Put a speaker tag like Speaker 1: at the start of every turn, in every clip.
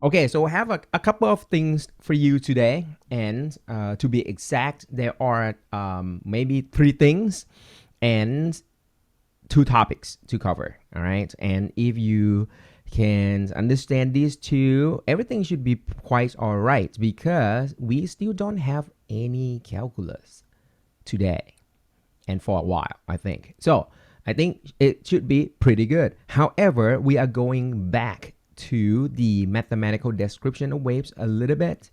Speaker 1: Okay, so I have a couple of things for you today. And to be exact, there are maybe three things and two topics to cover. All right. And if you can understand these two, everything should be quite all right because we still don't have any calculus today and for a while, I think. So I think it should be pretty good. However, we are going back to the mathematical description of waves a little bit,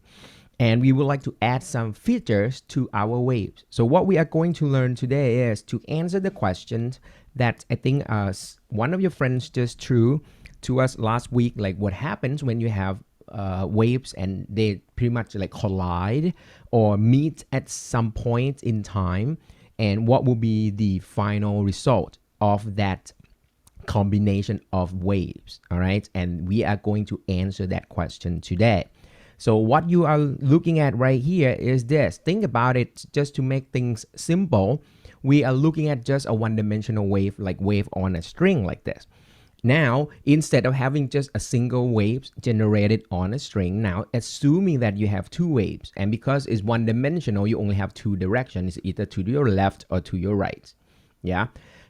Speaker 1: and we would like to add some features to our waves. So what we are going to learn today is to answer the questions that I think one of your friends just threw to us last week, like what happens when you have waves and they pretty much like collide or meet at some point in time, and what will be the final result of that combination of waves. All right, and we are going to answer that question today. So what you are looking at right here is this. Think about it, just to make things simple. We are looking at just a one-dimensional wave, like wave on a string like this. Now, instead of having just a single wave generated on a string, now assuming that you have two waves, and because it's one dimensional, you only have two directions, either to your left or to your right. Yeah.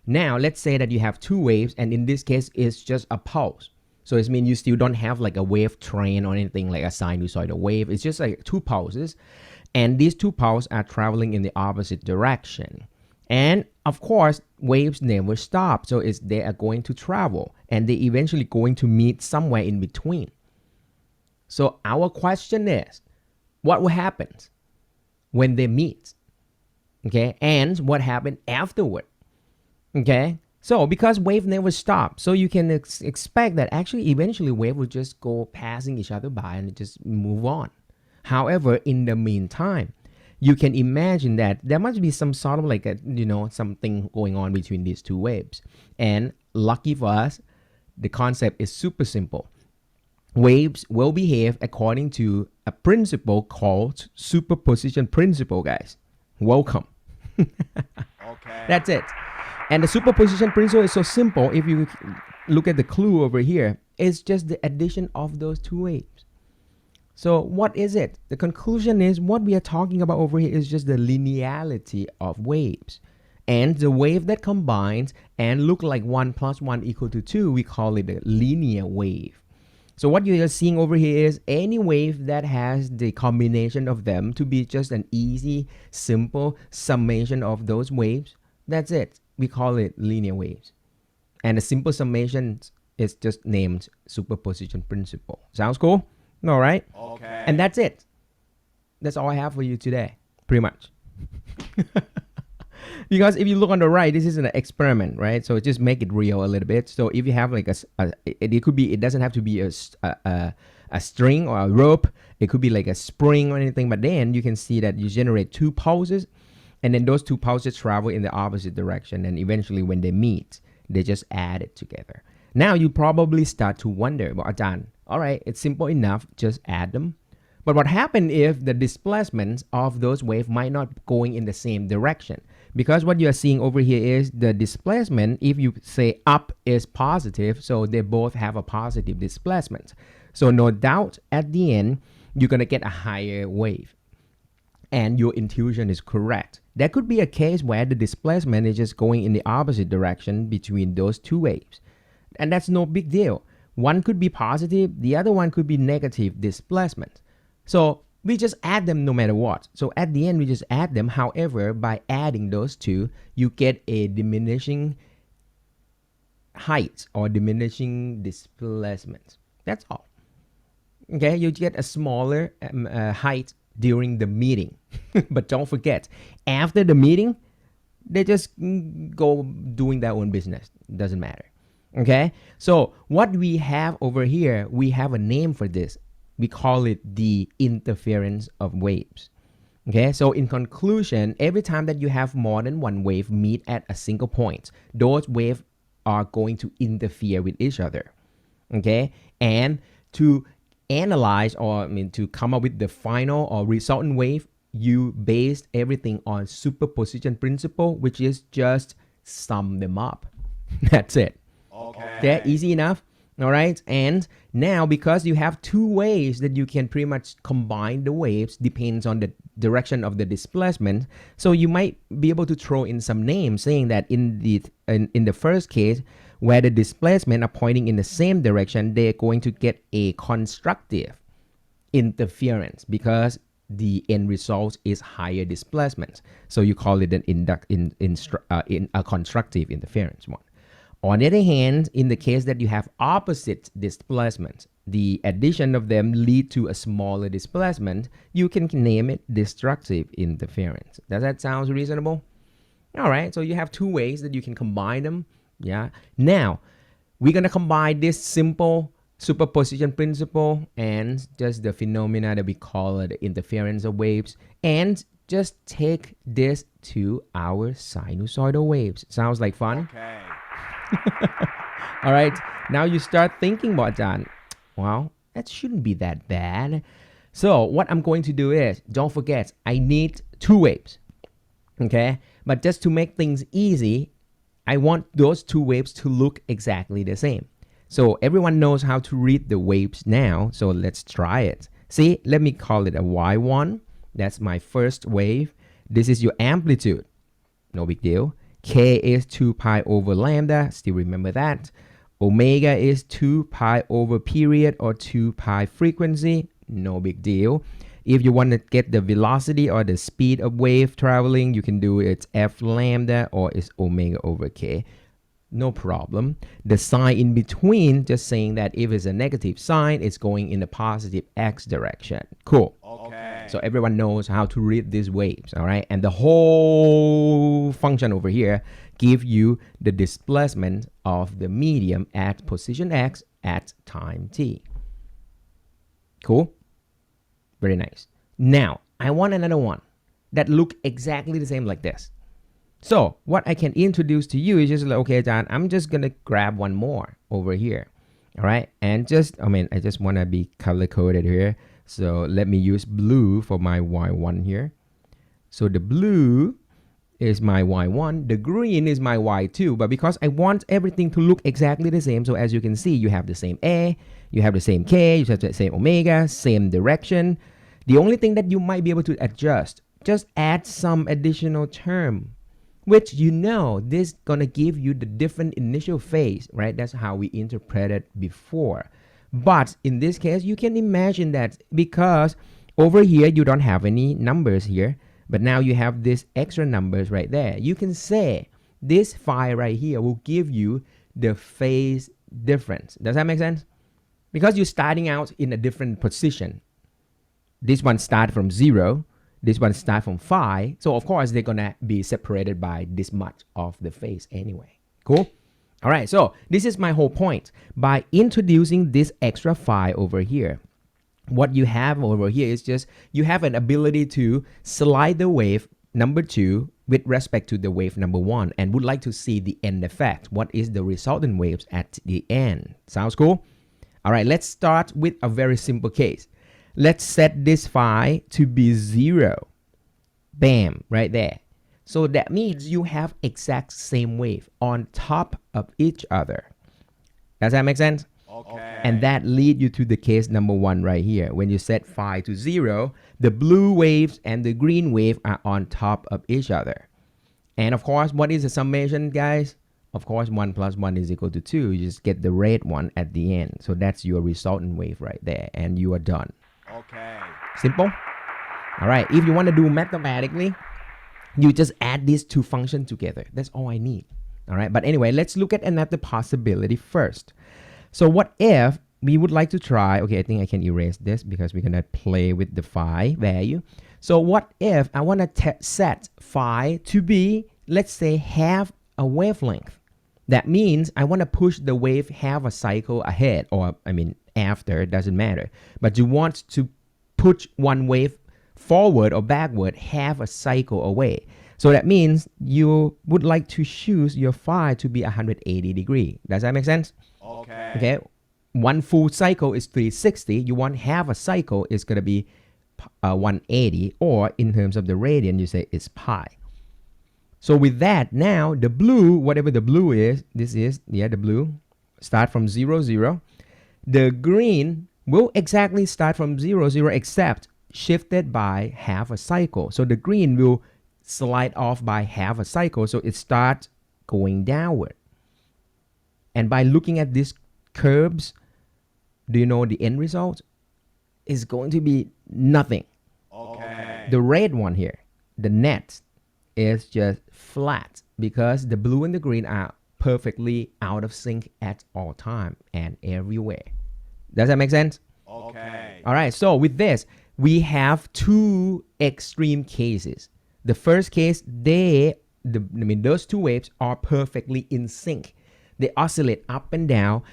Speaker 1: Now, let's say that you have two waves, and in this case, it's just a pulse. So it means you still don't have like a wave train or anything like a sinusoidal wave. It's just like two pulses, and these two pulses are traveling in the opposite direction. And of course, waves never stop. So they are going to travel and they eventually going to meet somewhere in between. So our question is, what will happen when they meet? Okay. And what happened afterward? Okay. So because wave never stop, so you can expect that actually eventually wave will just go passing each other by and just move on. However, in the meantime, you can imagine that there must be some sort of like something going on between these two waves. And lucky for us, the concept is super simple. Waves will behave according to a principle called superposition principle, guys. Welcome.
Speaker 2: Okay.
Speaker 1: That's it. And the superposition principle is so simple. If you look at the clue over here, it's just the addition of those two waves. So what is it? The conclusion is what we are talking about over here is just the linearity of waves. And the wave that combines and look like 1 plus 1 equal to 2, we call it a linear wave. So what you're seeing over here is any wave that has the combination of them to be just an easy, simple summation of those waves. That's it. We call it linear waves. And the simple summation is just named superposition principle. Sounds cool? All right.
Speaker 2: Okay.
Speaker 1: And that's it. That's all I have for you today, pretty much. Because if you look on the right, this is an experiment, right? So just make it real a little bit. So if you have like it could be, it doesn't have to be a string or a rope. It could be like a spring or anything. But then you can see that you generate two pulses, and then those two pulses travel in the opposite direction. And eventually when they meet, they just add it together. Now you probably start to wonder, well, Ajahn, all right, it's simple enough, just add them. But what happens if the displacements of those waves might not going in the same direction? Because what you are seeing over here is the displacement, if you say up is positive, so they both have a positive displacement. So no doubt at the end, you're going to get a higher wave. And your intuition is correct. There could be a case where the displacement is just going in the opposite direction between those two waves. And that's no big deal. One could be positive, the other one could be negative displacement. So we just add them no matter what. So at the end, we just add them. However, by adding those two, you get a diminishing height or diminishing displacement. That's all. Okay, you get a smaller height during the meeting. But don't forget, after the meeting, they just go doing their own business. Doesn't matter. Okay, so what we have over here, we have a name for this. We call it the interference of waves. Okay, so in conclusion, every time that you have more than one wave meet at a single point, those waves are going to interfere with each other. Okay, and to analyze, or to come up with the final or resultant wave, you based everything on superposition principle, which is just sum them up. That's it.
Speaker 2: Okay.
Speaker 1: Okay, easy enough. All right. And now, because you have two ways that you can pretty much combine the waves, depends on the direction of the displacement. So you might be able to throw in some names saying that in the first case, where the displacement are pointing in the same direction, they're going to get a constructive interference because the end result is higher displacement. So you call it an in a constructive interference one. On the other hand, in the case that you have opposite displacement, the addition of them lead to a smaller displacement, you can name it destructive interference. Does that sound reasonable? All right, so you have two ways that you can combine them. Yeah. Now, we're going to combine this simple superposition principle and just the phenomena that we call the interference of waves, and just take this to our sinusoidal waves. Sounds like fun?
Speaker 2: Okay.
Speaker 1: All right, now you start thinking about that. Well, that shouldn't be that bad. So what I'm going to do is, don't forget, I need two waves. Okay, but just to make things easy, I want those two waves to look exactly the same. So everyone knows how to read the waves now, so let's try it. See, let me call it a y1. That's my first wave. This is your amplitude. No big deal. K is 2 pi over lambda. Still remember that. Omega is 2 pi over period or 2 pi frequency. No big deal. If you want to get the velocity or the speed of wave traveling, you can do it's f lambda or it's omega over k. No problem. The sign in between, just saying that if it's a negative sign, it's going in the positive x direction. Cool.
Speaker 2: Okay.
Speaker 1: So everyone knows how to read these waves, all right? And the whole function over here give you the displacement of the medium at position x at time t. Cool? Very nice. Now, I want another one that look exactly the same like this. So what I can introduce to you is just like, okay, John, I'm just going to grab one more over here. All right. And I just want to be color coded here. So let me use blue for my Y1 here. So the blue is my Y1. The green is my Y2. But because I want everything to look exactly the same, so as you can see, you have the same A, you have the same K, you have the same omega, same direction. The only thing that you might be able to adjust, just add some additional term, which this gonna give you the different initial phase, right? That's how we interpreted before. But in this case, you can imagine that because over here you don't have any numbers here, but now you have these extra numbers right there. You can say this phi right here will give you the phase difference. Does that make sense? Because you're starting out in a different position. This one start from 0. This one start from phi. So of course they're gonna be separated by this much of the phase anyway. Cool? All right, so this is my whole point. By introducing this extra phi over here, what you have over here is just you have an ability to slide the wave number 2 with respect to the wave number 1 and would like to see the end effect. What is the resultant waves at the end? Sounds cool? All right, let's start with a very simple case. Let's set this phi to be 0. Bam, right there. So that means you have exact same wave on top of each other. Does that make sense?
Speaker 2: Okay.
Speaker 1: And that lead you to the case number 1 right here. When you set phi to 0, the blue waves and the green wave are on top of each other. And of course, what is the summation, guys? Of course, 1 plus 1 is equal to 2. You just get the red one at the end. So that's your resultant wave right there. And you are done.
Speaker 2: Okay.
Speaker 1: Simple? All right. If you want to do mathematically, you just add these two functions together. That's all I need. All right. But anyway, let's look at another possibility first. So what if we would like to try, okay, I think I can erase this because we're going to play with the phi value. So what if I want to set phi to be, let's say, half a wavelength? That means I want to push the wave half a cycle ahead, or after, it doesn't matter. But you want to push one wave forward or backward half a cycle away. So that means you would like to choose your phi to be 180 degree. Does that make sense?
Speaker 2: Okay.
Speaker 1: Okay. One full cycle is 360. You want half a cycle is going to be 180, or in terms of the radian, you say it's pi. So with that, now the blue, whatever the blue is, this is, the blue, start from 0, 0. The green will exactly start from 0, 0, except shifted by half a cycle. So the green will slide off by half a cycle, so it starts going downward. And by looking at these curves, do you know the end result is going to be nothing.
Speaker 2: Okay.
Speaker 1: The red one here, the net, is just flat because the blue and the green are perfectly out of sync at all time and everywhere. Does that make sense?
Speaker 2: Okay.
Speaker 1: All right, so with this, we have two extreme cases. The first case, those two waves are perfectly in sync. They oscillate up and down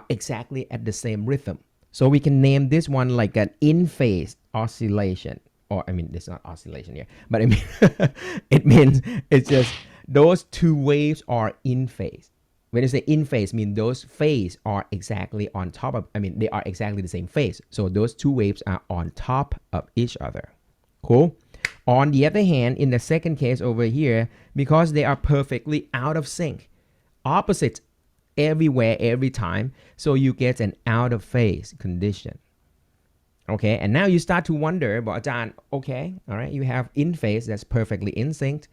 Speaker 1: exactly at the same rhythm. So we can name this one like an in-phase oscillation. Or, I mean, it's not oscillation here, but I mean, it means it's just those two waves are in phase. When you say in phase, mean those phase are exactly on top of, they are exactly the same phase. So those two waves are on top of each other. Cool? On the other hand, in the second case over here, because they are perfectly out of sync, opposites everywhere, every time, so you get an out of phase condition. Okay, and now you start to wonder, but Ajahn, okay, all right, you have in phase that's perfectly in sync,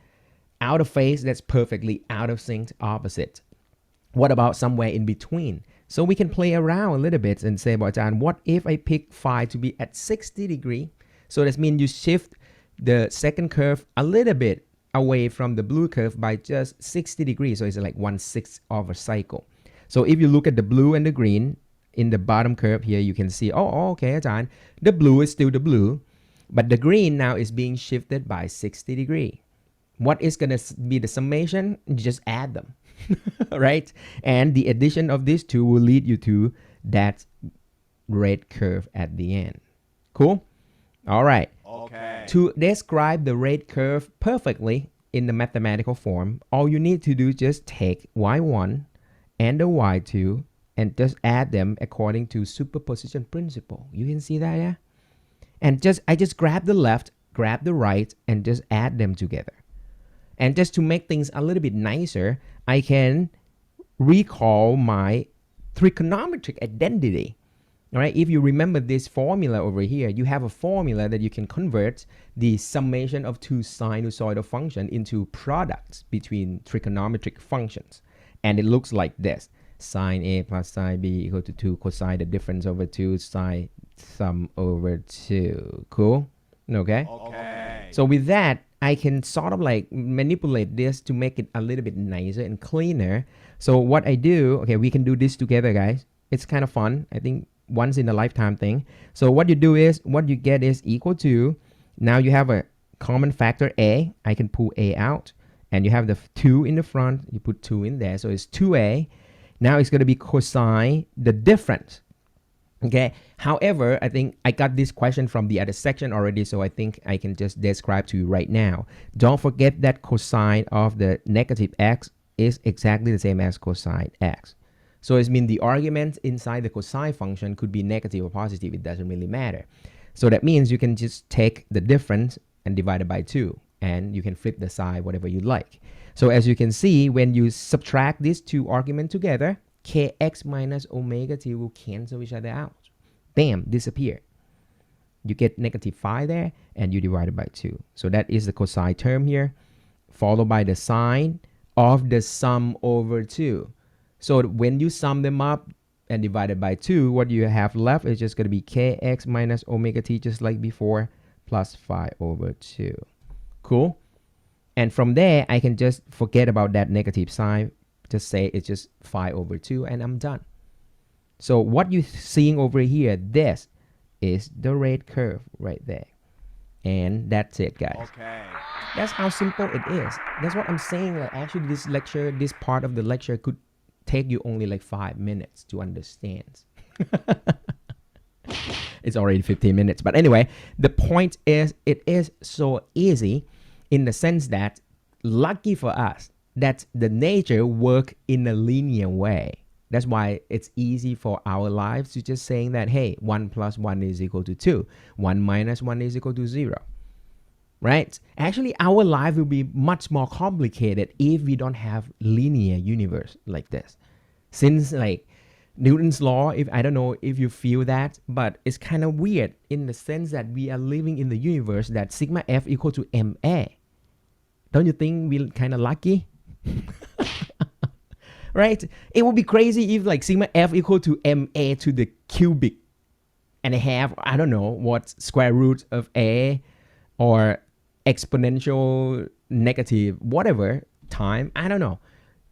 Speaker 1: out of phase that's perfectly out of sync, opposite. What about somewhere in between? So we can play around a little bit and say, but Ajahn, what if I pick phi to be at 60 degrees? So that means you shift the second curve a little bit away from the blue curve by just 60 degrees. So it's like 1/6 of a cycle. So if you look at the blue and the green, in the bottom curve here, you can see, okay, Ajahn, the blue is still the blue, but the green now is being shifted by 60 degrees. What is going to be the summation? You just add them, right? And the addition of these two will lead you to that red curve at the end. Cool? All right.
Speaker 2: Okay.
Speaker 1: To describe the red curve perfectly in the mathematical form, all you need to do is just take y1 and the y2 and just add them according to superposition principle. You can see that, yeah? And I just grab the left, grab the right, and just add them together. And just to make things a little bit nicer, I can recall my trigonometric identity. All right, if you remember this formula over here, you have a formula that you can convert the summation of two sinusoidal functions into products between trigonometric functions. And it looks like this. Sine A plus sine B equal to 2 cosine the difference over 2 sine sum over 2. Cool? Okay?
Speaker 2: Okay.
Speaker 1: So with that, I can sort of like manipulate this to make it a little bit nicer and cleaner. So what I do, okay, we can do this together, guys. It's kind of fun. I think once in a lifetime thing. So what you do is, what you get is equal to, now you have a common factor A. I can pull A out. And you have the 2 in the front. You put 2 in there. So it's 2A. Now it's going to be cosine the difference. Okay. However, I think I got this question from the other section already, so I think I can just describe to you right now. Don't forget that cosine of the negative x is exactly the same as cosine x. So it means the argument inside the cosine function could be negative or positive. It doesn't really matter. So that means you can just take the difference and divide it by 2. And you can flip the side whatever you like. So as you can see, when you subtract these two arguments together, kx minus omega t will cancel each other out. Bam, disappear. You get negative phi there, and you divide it by 2. So that is the cosine term here, followed by the sine of the sum over 2. So when you sum them up and divide it by 2, what you have left is just going to be kx minus omega t, just like before, plus phi over 2. Cool? And from there, I can just forget about that negative sign. Just say it's just phi over 2, and I'm done. So what you're seeing over here, this is the red curve right there. And that's it, guys.
Speaker 2: Okay.
Speaker 1: That's how simple it is. That's what I'm saying. Like, actually, this lecture, this part of the lecture could take you only like 5 minutes to understand. It's already 15 minutes. But anyway, the point is, it is so easy in the sense that, lucky for us, that the nature work in a linear way. That's why it's easy for our lives to just saying that, hey, 1 plus 1 is equal to 2. 1 minus 1 is equal to 0. Right? Actually, our life will be much more complicated if we don't have linear universe like this. Since like Newton's law, if I don't know if you feel that, but it's kind of weird in the sense that we are living in the universe that sigma F equal to ma. Don't you think we're kind of lucky? Right? It would be crazy if like sigma F equal to ma to the cubic and a half, I don't know what, square root of a or exponential negative whatever time, I don't know,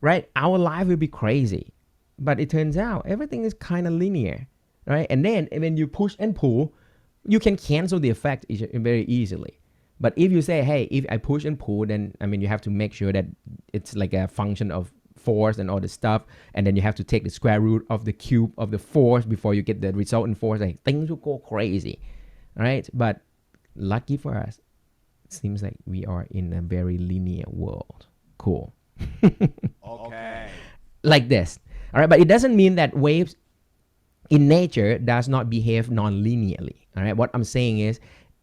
Speaker 1: right? Our life will be crazy. But it turns out everything is kind of linear, right? And then when you push and pull, you can cancel the effect very easily. But if you say, hey, if I push and pull, then I mean, you have to make sure that it's like a function of force and all the stuff. And then you have to take the square root of the cube of the force before you get the resultant force. Like things will go crazy, right? But lucky for us, it seems like we are in a very linear world. Cool.
Speaker 2: Okay.
Speaker 1: Like this. All right, but it doesn't mean that waves in nature does not behave non-linearly. All right, what I'm saying is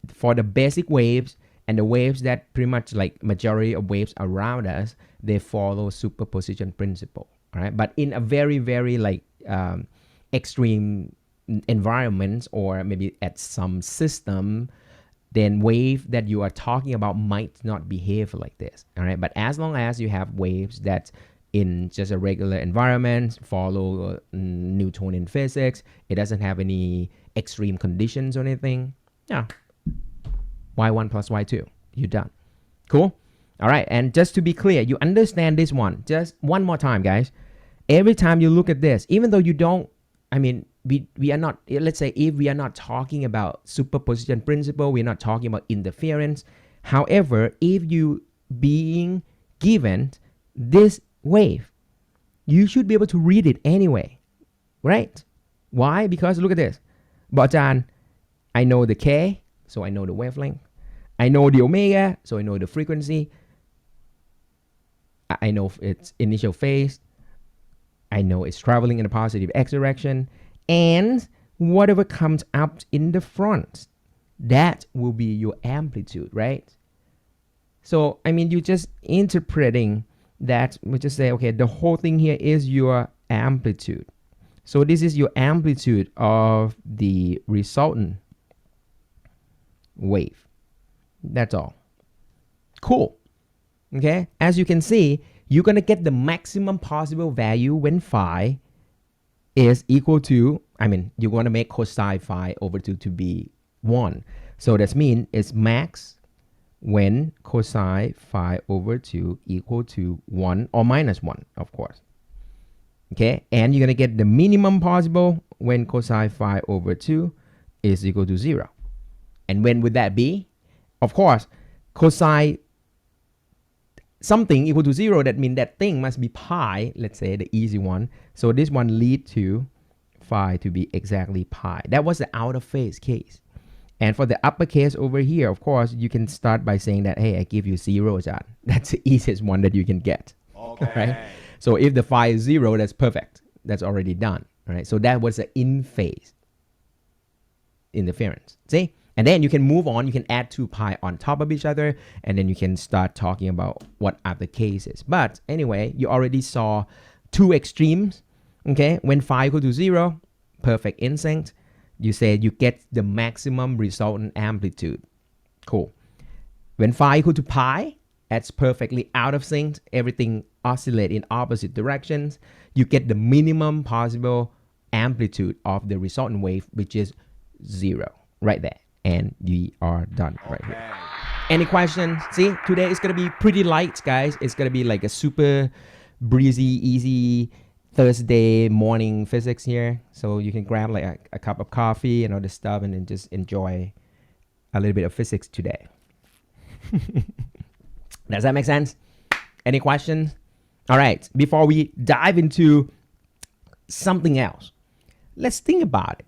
Speaker 1: for the basic waves and the waves that pretty much like majority of waves around us, they follow superposition principle. All right, but in a very, very like extreme environments or maybe at some system, then wave that you are talking about might not behave like this. All right, but as long as you have waves that in just a regular environment, follow Newtonian physics, it doesn't have any extreme conditions or anything. Yeah, y1 plus y2, you're done. Cool? All right, and just to be clear, you understand this one. Just one more time, guys. Every time you look at this, even though you don't, I mean, we are not, let's say if we are not talking about superposition principle, we're not talking about interference. However, if you being given this wave, you should be able to read it anyway, right? Why? Because look at this. But I know the K, so I know the wavelength. I know the omega, so I know the frequency. I know its initial phase. I know it's traveling in a positive x direction. And whatever comes up in the front, that will be your amplitude, right? So, I mean, you're just interpreting that. We just say, okay, the whole thing here is your amplitude. So this is your amplitude of the resultant wave. That's all. Cool. Okay, as you can see, you're going to get the maximum possible value when phi is equal to, I mean, you're going to make cosine phi over 2 to be 1. So that means it's max when cosine phi over 2 equal to 1 or minus 1, of course. Okay, and you're going to get the minimum possible when cosine phi over 2 is equal to 0. And when would that be? Of course, cosine something equal to 0, that means that thing must be pi, let's say the easy one. So this one lead to phi to be exactly pi. That was the out of phase case. And for the upper case over here, of course, you can start by saying that, hey, I give you 0, John. That's the easiest one that you can get.
Speaker 2: Okay.
Speaker 1: Right? So if the phi is 0, that's perfect. That's already done. Right? So that was the in phase interference. See? And then you can move on. You can add 2 pi on top of each other. And then you can start talking about what are the cases. But anyway, you already saw 2 extremes. Okay? When phi equal to 0, perfect in sync. You said you get the maximum resultant amplitude. Cool. When phi equal to pi, that's perfectly out of sync. Everything oscillate in opposite directions. You get the minimum possible amplitude of the resultant wave, which is 0 right there. And we are done right here. Any questions? See, today is going to be pretty light, guys. It's going to be like a super breezy, easy Thursday morning physics here. So you can grab like a cup of coffee and all this stuff and then just enjoy a little bit of physics today. Does that make sense? Any questions? All right. Before we dive into something else, let's think about it.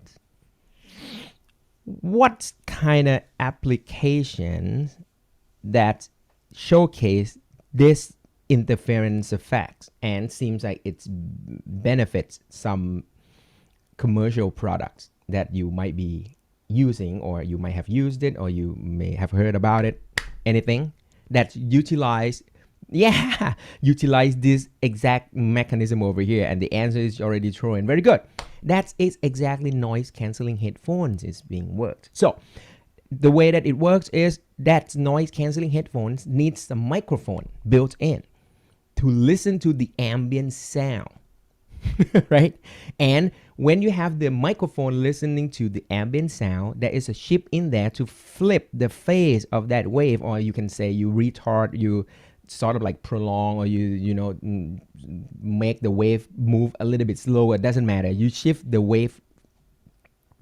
Speaker 1: What kind of applications that showcase this interference effects and seems like it benefits some commercial products that you might be using, or you might have used it, or you may have heard about it? Anything that utilize this exact mechanism over here? And the answer is already thrown. Very good. That is exactly noise canceling headphones is being worked. So the way that it works is that noise canceling headphones needs a microphone built in to listen to the ambient sound. Right? And when you have the microphone listening to the ambient sound, there is a chip in there to flip the phase of that wave, or you can say you retard, you sort of like prolong, or you make the wave move a little bit slower. It doesn't matter. You shift the wave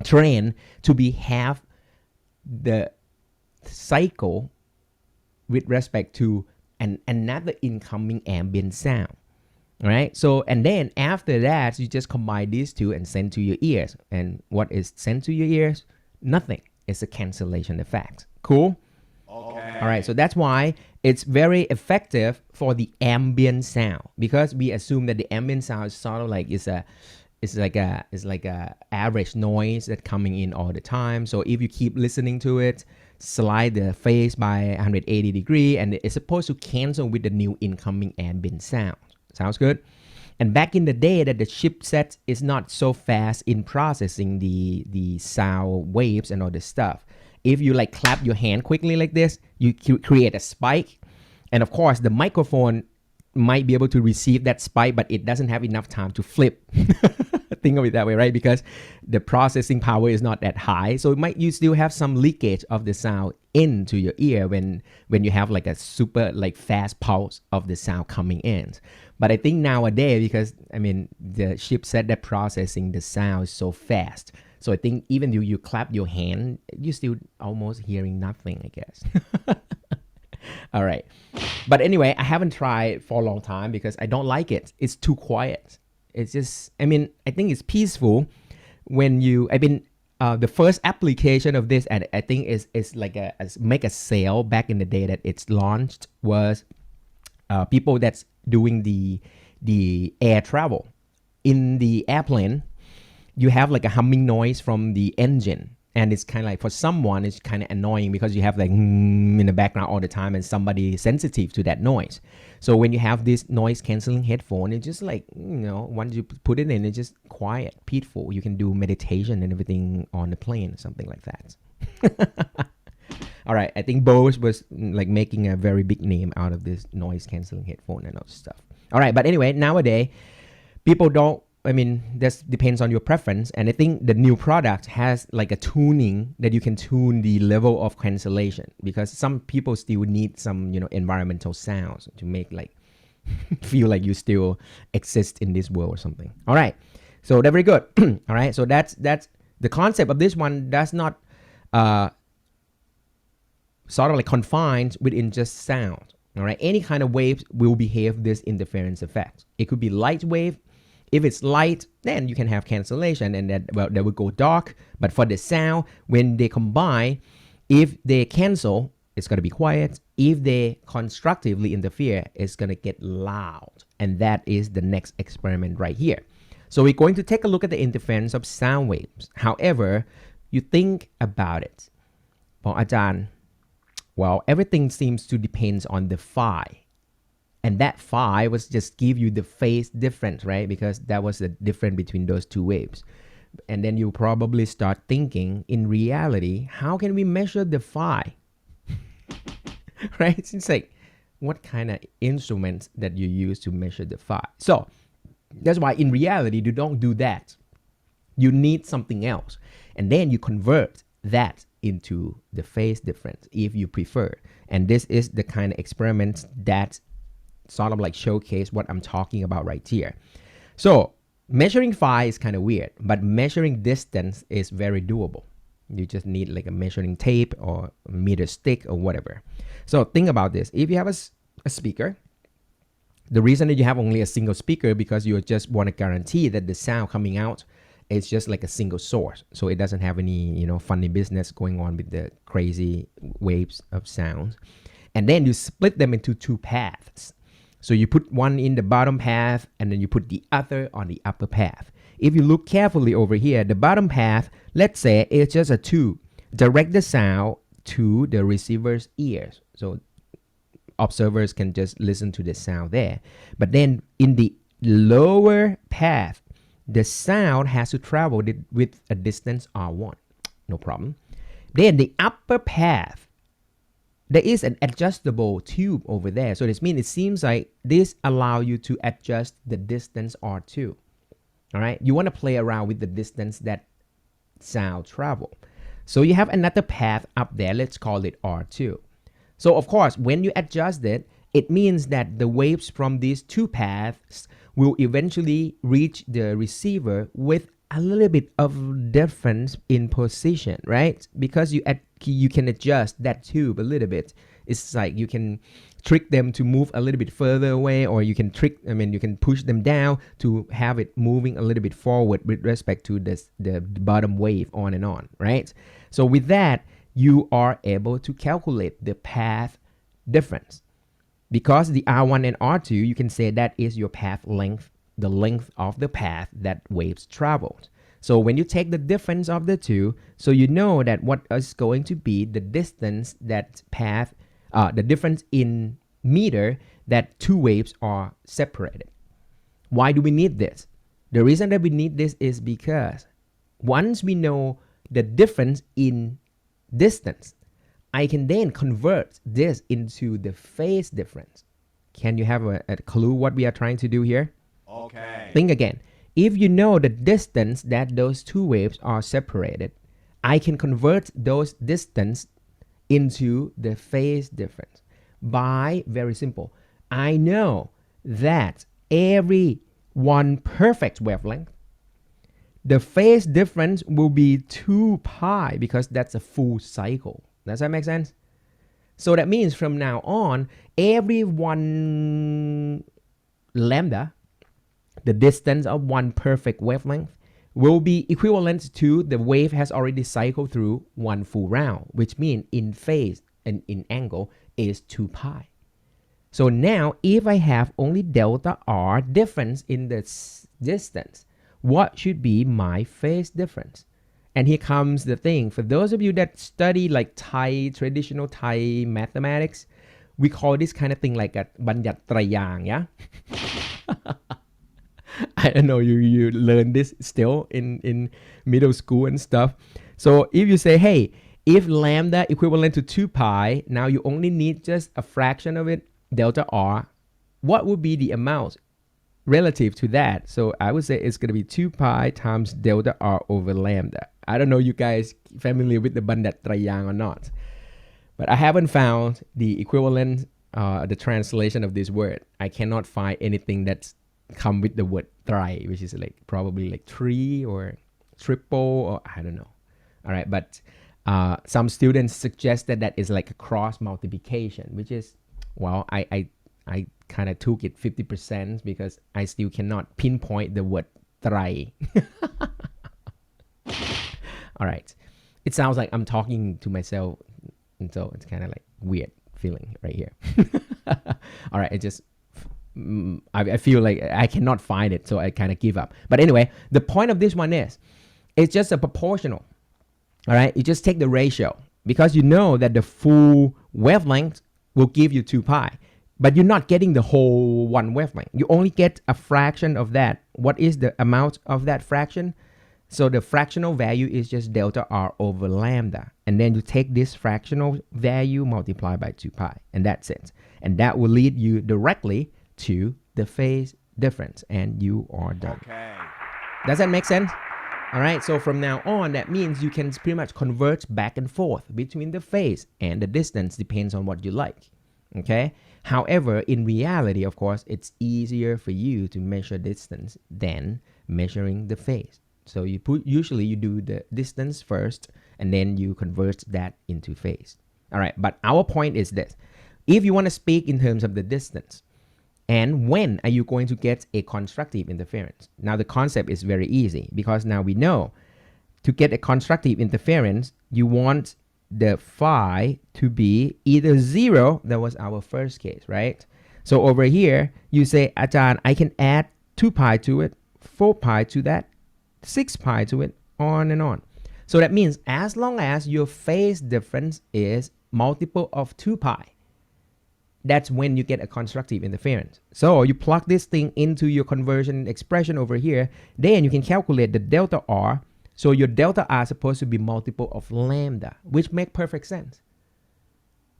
Speaker 1: train to be half the cycle with respect to another incoming ambient sound. All right. So, and then after that, you just combine these two and send to your ears. And what is sent to your ears? Nothing. It's a cancellation effect. Cool?
Speaker 2: Okay.
Speaker 1: All right. So that's why it's very effective for the ambient sound, because we assume that the ambient sound is sort of like it's like a average noise that coming in all the time. So if you keep listening to it, slide the phase by 180 degree, and it's supposed to cancel with the new incoming ambient sound. Sounds good? And back in the day that the chipset is not so fast in processing the sound waves and all this stuff. If you like clap your hand quickly like this, you create a spike. And of course, the microphone might be able to receive that spike, but it doesn't have enough time to flip. Think of it that way, right? Because the processing power is not that high. So you still have some leakage of the sound into your ear when you have like a super like fast pulse of the sound coming in. But I think nowadays, because the chipset that processing the sound is so fast, so I think even though you clap your hand, you still almost hearing nothing, I guess. All right. But anyway, I haven't tried for a long time because I don't like it. It's too quiet. It's just, I think it's peaceful when the first application of this, and I think is like make a sale back in the day that it's launched, was people that's doing the air travel. In the airplane, you have like a humming noise from the engine. And it's kind of like, for someone, it's kind of annoying because you have like in the background all the time, and somebody is sensitive to that noise. So when you have this noise canceling headphone, it's just like, once you put it in, it's just quiet, peaceful. You can do meditation and everything on the plane, something like that. All right, I think Bose was like making a very big name out of this noise canceling headphone and all stuff. All right, but anyway, nowadays, people don't, that depends on your preference. And I think the new product has like a tuning that you can tune the level of cancellation, because some people still need some, environmental sounds to make like feel like you still exist in this world or something. All right, so they're very good. All right, so that's the concept of this one. Does not sort of like confined within just sound. All right, any kind of waves will behave this interference effect. It could be light wave. If it's light, then you can have cancellation, and that will go dark. But for the sound, when they combine, if they cancel, it's going to be quiet. If they constructively interfere, it's going to get loud. And that is the next experiment right here. So we're going to take a look at the interference of sound waves. However, you think about it. Well, everything seems to depend on the phi. And that phi was just give you the phase difference, right? Because that was the difference between those two waves. And then you probably start thinking, in reality, how can we measure the phi? Right? It's like, what kind of instruments that you use to measure the phi? So that's why in reality, you don't do that. You need something else. And then you convert that into the phase difference if you prefer. And this is the kind of experiments that sort of like showcase what I'm talking about right here. So measuring phi is kind of weird, but measuring distance is very doable. You just need like a measuring tape or a meter stick or whatever. So think about this. If you have a speaker, the reason that you have only a single speaker because you just want to guarantee that the sound coming out is just like a single source. So it doesn't have any, funny business going on with the crazy waves of sound. And then you split them into two paths. So you put one in the bottom path, and then you put the other on the upper path. If you look carefully over here, the bottom path, let's say it's just a tube. Direct the sound to the receiver's ears. So observers can just listen to the sound there. But then in the lower path, the sound has to travel with a distance r1. No problem. Then the upper path, there is an adjustable tube over there. So this means it seems like this allows you to adjust the distance r2. All right. You want to play around with the distance that sound travel. So you have another path up there. Let's call it r2. So of course, when you adjust it, it means that the waves from these two paths will eventually reach the receiver with a little bit of difference in position, right? Because you can adjust that tube a little bit. It's like you can trick them to move a little bit further away, or you can you can push them down to have it moving a little bit forward with respect to the bottom wave, on and on, right? So with that, you are able to calculate the path difference. Because the R1 and R2, you can say that is your path length, the length of the path that waves traveled. So when you take the difference of the two, so you know that what is going to be the distance that path, the difference in meter that two waves are separated. Why do we need this? The reason that we need this is because once we know the difference in distance, I can then convert this into the phase difference. Can you have a clue what we are trying to do here?
Speaker 2: Okay.
Speaker 1: Think again. If you know the distance that those two waves are separated, I can convert those distance into the phase difference by very simple. I know that every one perfect wavelength, the phase difference will be 2 pi because that's a full cycle. Does that make sense? So that means from now on, every one lambda, the distance of one perfect wavelength, will be equivalent to the wave has already cycled through one full round, which means in phase and in angle is 2 pi. So now if I have only delta r difference in the distance, what should be my phase difference? And here comes the thing. For those of you that study like traditional Thai mathematics, we call this kind of thing like a บัญญัติไตรยาง, yeah? I don't know, you learn this still in middle school and stuff. So if you say, hey, if lambda equivalent to 2 pi, now you only need just a fraction of it, delta r, what would be the amount relative to that? So I would say it's going to be 2 pi times delta r over lambda. I don't know you guys familiar with the บัญญัติไตรยาง or not, but I haven't found the equivalent, the translation of this word. I cannot find anything that's come with the word tri, which is like probably like 3 or triple, or I don't know. All right, but some students suggested that is like a cross multiplication, which is, well, I kind of took it 50% because I still cannot pinpoint the word tri. All right. It sounds like I'm talking to myself, and so it's kind of like weird feeling right here. All right. I feel like I cannot find it, so I kind of give up. But anyway, the point of this one is, it's just a proportional. All right. You just take the ratio because you know that the full wavelength will give you 2 pi. But you're not getting the whole one wavelength. You only get a fraction of that. What is the amount of that fraction? So the fractional value is just delta r over lambda. And then you take this fractional value, multiply by 2 pi. And that's it. And that will lead you directly to the phase difference. And you are done.
Speaker 2: Okay.
Speaker 1: Does that make sense? All right. So from now on, that means you can pretty much convert back and forth between the phase and the distance, depends on what you like. Okay. However, in reality, of course, it's easier for you to measure distance than measuring the phase. So usually you do the distance first, and then you convert that into phase. All right. But our point is this. If you want to speak in terms of the distance, and when are you going to get a constructive interference? Now, the concept is very easy because now we know to get a constructive interference, you want the phi to be either 0, that was our first case, right? So over here, you say, Ajahn, I can add 2 pi to it, 4 pi to that, 6 pi to it, on and on. So that means as long as your phase difference is multiple of 2 pi, that's when you get a constructive interference. So you plug this thing into your conversion expression over here, then you can calculate the delta R. So your delta R is supposed to be multiple of lambda, which make perfect sense.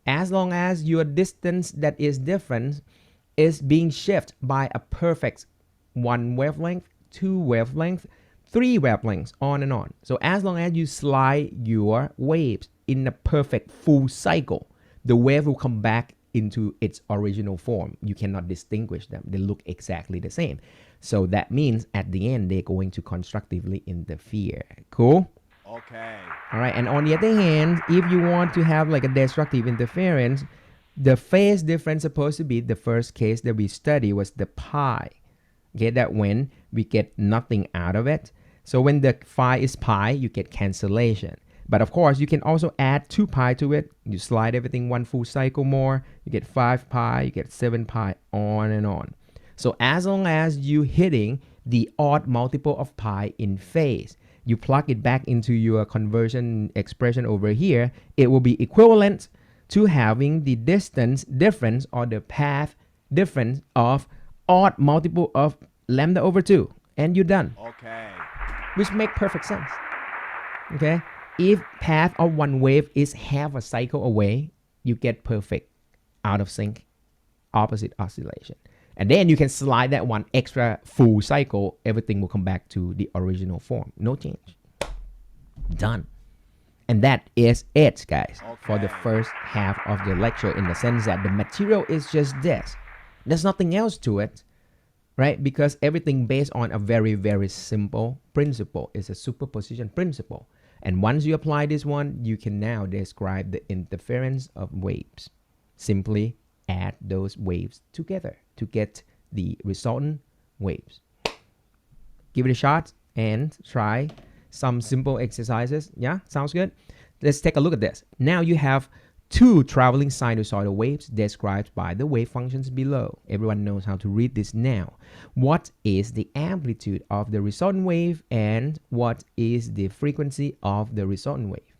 Speaker 1: As long as your distance that is different is being shifted by a perfect 1 wavelength, 2 wavelength, 3 wavelengths, on and on. So as long as you slide your waves in a perfect full cycle, the wave will come back into its original form. You cannot distinguish them. They look exactly the same. So that means at the end, they're going to constructively interfere. Cool?
Speaker 2: Okay.
Speaker 1: All right. And on the other hand, if you want to have like a destructive interference, the phase difference supposed to be the first case that we study was the pi. Okay, that when we get nothing out of it. So when the phi is pi, you get cancellation. But of course, you can also add 2 pi to it. You slide everything one full cycle more. You get 5 pi, you get 7 pi, on and on. So as long as you hitting the odd multiple of pi in phase, you plug it back into your conversion expression over here, it will be equivalent to having the distance difference or the path difference of odd multiple of lambda over 2. And you're done.
Speaker 2: Okay.
Speaker 1: Which make perfect sense. Okay? If path of one wave is half a cycle away, you get perfect out of sync opposite oscillation. And then you can slide that one extra full cycle, everything will come back to the original form. No change. Done. And that is it, guys, for the first half of the lecture, in the sense that the material is just this. There's nothing else to it, right? Because everything based on a very, very simple principle. It's a superposition principle. And once you apply this one, you can now describe the interference of waves. Simply add those waves together to get the resultant waves. Give it a shot and try some simple exercises. Yeah, sounds good. Let's take a look at this. Now you have 2 traveling sinusoidal waves described by the wave functions below. Everyone knows how to read this now. What is the amplitude of the resultant wave and what is the frequency of the resultant wave?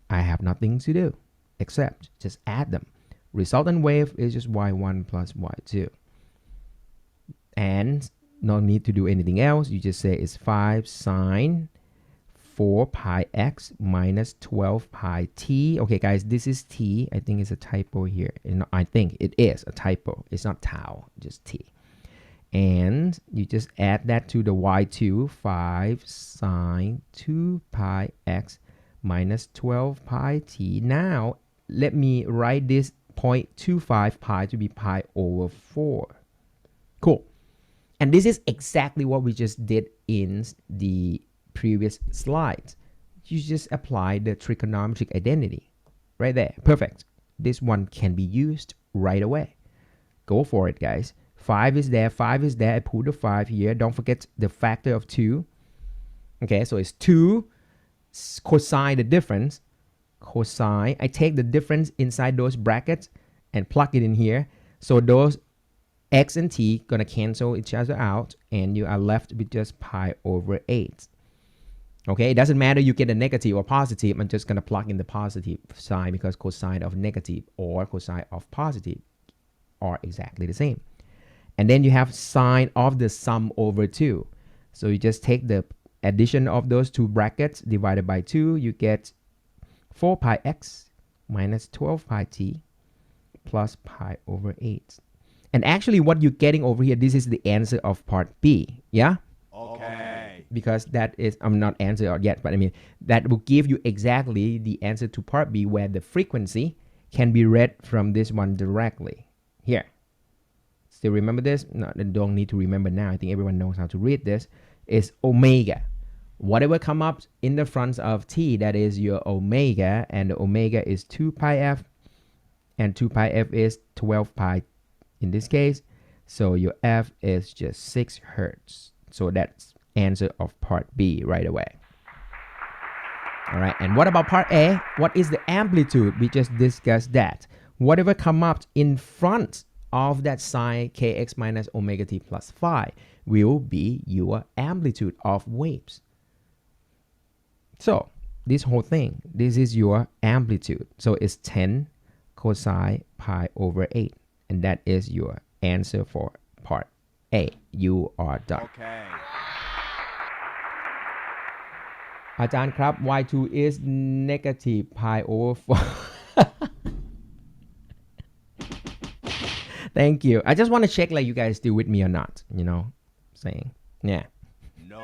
Speaker 1: I have nothing to do except just add them. Resultant wave is just y1 plus y2. And no need to do anything else. You just say it's 5 sine 4 pi x minus 12 pi t. Okay, guys, this is t. I think it's a typo here. I think it is a typo. It's not tau, just t. And you just add that to the y2, 5 sine 2 pi x minus 12 pi t. Now, let me write this 0.25 pi to be pi over 4. Cool. And this is exactly what we just did in the previous slides. You just apply the trigonometric identity right there. Perfect. This one can be used right away. Go for it, guys. 5 is there. 5 is there. I put the 5 here. Don't forget the factor of 2. Okay, so it's 2 cosine the difference. Cosine. I take the difference inside those brackets and plug it in here. So those x and t gonna cancel each other out, and you are left with just pi over 8. Okay, it doesn't matter you get a negative or positive. I'm just gonna plug in the positive sign because cosine of negative or cosine of positive are exactly the same. And then you have sine of the sum over 2. So you just take the addition of those 2 brackets divided by 2. You get 4 pi x minus 12 pi t plus pi over 8. And actually what you're getting over here, this is the answer of part B. Yeah?
Speaker 2: Okay.
Speaker 1: Because that is, I'm not answer yet, but I mean, that will give you exactly the answer to part B, where the frequency can be read from this one directly. Here. Still remember this? No, don't need to remember now. I think everyone knows how to read this. Is omega. Whatever come up in the front of t, that is your omega, and the omega is 2 pi f, and 2 pi f is 12 pi in this case. So your f is just 6 hertz. So that's answer of part B right away. All right, and what about part A? What is the amplitude? We just discussed that. Whatever come up in front of that sine kx minus omega t plus phi will be your amplitude of waves. So this whole thing, this is your amplitude. So it's 10 cosine pi over 8. And that is your answer for part A. You are done.
Speaker 2: Okay.
Speaker 1: อาจารย์ครับ y2 is negative pi over 4. Thank you. I just want to check like you guys still with me or not, you know, saying, yeah.
Speaker 2: No.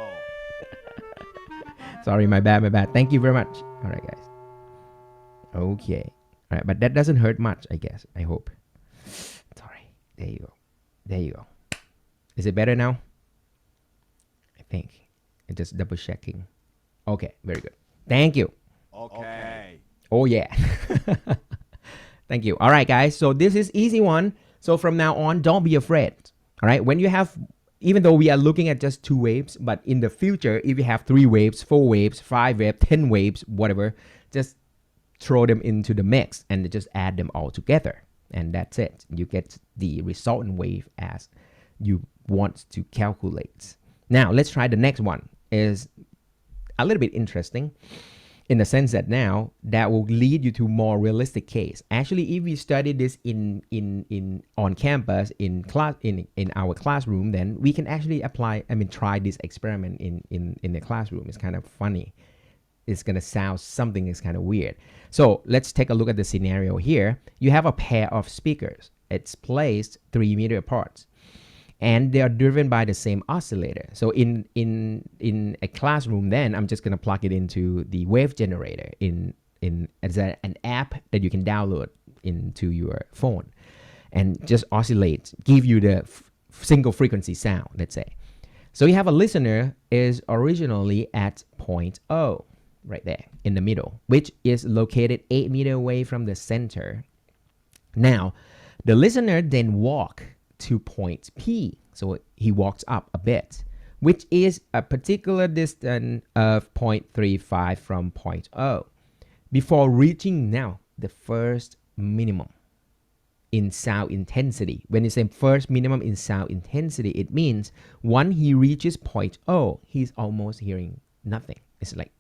Speaker 1: Sorry, my bad. Thank you very much. All right, guys. Okay. All right, but that doesn't hurt much, I guess. I hope. Sorry. There you go. Is it better now? I think. I'm just double checking. Okay, very good. Thank you.
Speaker 2: Okay.
Speaker 1: Oh, yeah. Thank you. All right, guys. So this is easy one. So from now on, don't be afraid. All right. When you have, even though we are looking at just 2 waves, but in the future, if you have 3 waves, 4 waves, 5 waves, 10 waves, whatever, just throw them into the mix and just add them all together. And that's it. You get the resultant wave as you want to calculate. Now, let's try the next one. Is a little bit interesting in the sense that now that will lead you to more realistic case. Actually, if we study this in on campus in class in our classroom, then we can actually try this experiment in the classroom. It's kind of funny. It's gonna sound something is kind of weird. So let's take a look at the scenario here. You have a pair of speakers. It's placed 3 meters apart, and they are driven by the same oscillator. So in a classroom, then I'm just gonna plug it into the wave generator as an app that you can download into your phone, and just oscillate, give you the single frequency sound. Let's say, so you have a listener is originally at point O, right there in the middle, which is located 8 meters away from the center. Now, the listener then walk to point P. So he walks up a bit, which is a particular distance of 0.35 from point O, before reaching now the first minimum in sound intensity. When you say first minimum in sound intensity, it means when he reaches point O, he's almost hearing nothing. It's like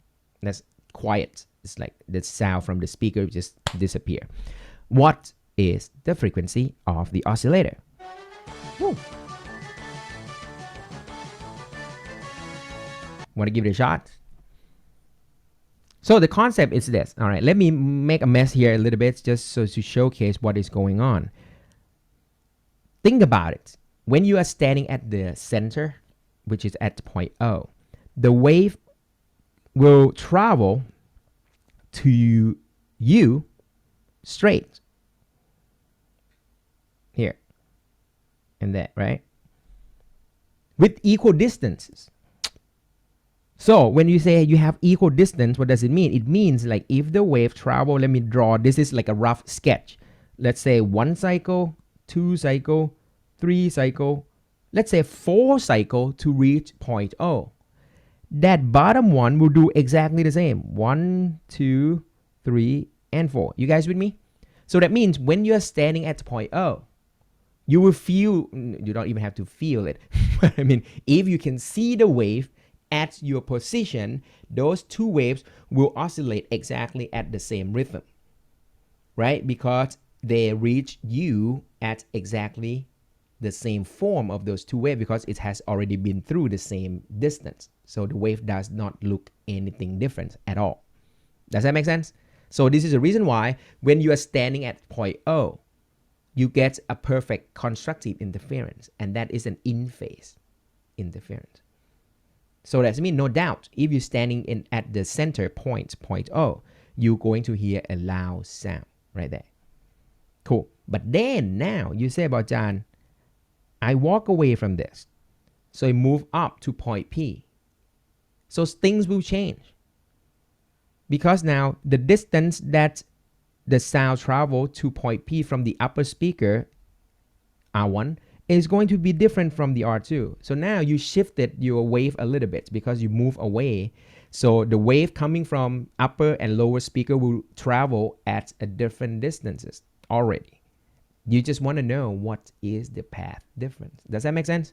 Speaker 1: that's quiet. It's like the sound from the speaker just disappear. What is the frequency of the oscillator? Woo. Want to give it a shot? So the concept is this. All right, let me make a mess here a little bit just so to showcase what is going on. Think about it. When you are standing at the center, which is at point O, the wave will travel to you straight. Here. And that, right? With equal distances. So when you say you have equal distance, what does it mean? It means like if the wave travel, let me draw, this is like a rough sketch. Let's say 1 cycle, 2 cycle, 3 cycle, let's say 4 cycle to reach point O. That bottom one will do exactly the same. 1, 2, 3, and 4. You guys with me? So that means when you're standing at point O, you will feel, you don't even have to feel it. I mean, if you can see the wave at your position, those 2 waves will oscillate exactly at the same rhythm, right? Because they reach you at exactly the same form of those 2 waves because it has already been through the same distance. So the wave does not look anything different at all. Does that make sense? So this is the reason why when you are standing at point O, you get a perfect constructive interference, and that is an in-phase interference. So that means no doubt, if you're standing at the center point O, you're going to hear a loud sound right there. Cool. But then now you say about John, I walk away from this. So I move up to point P. So things will change. Because now the distance that the sound travel to point P from the upper speaker, R1, is going to be different from the R2. So now you shifted your wave a little bit because you move away. So the wave coming from upper and lower speaker will travel at a different distances already. You just want to know what is the path difference. Does that make sense?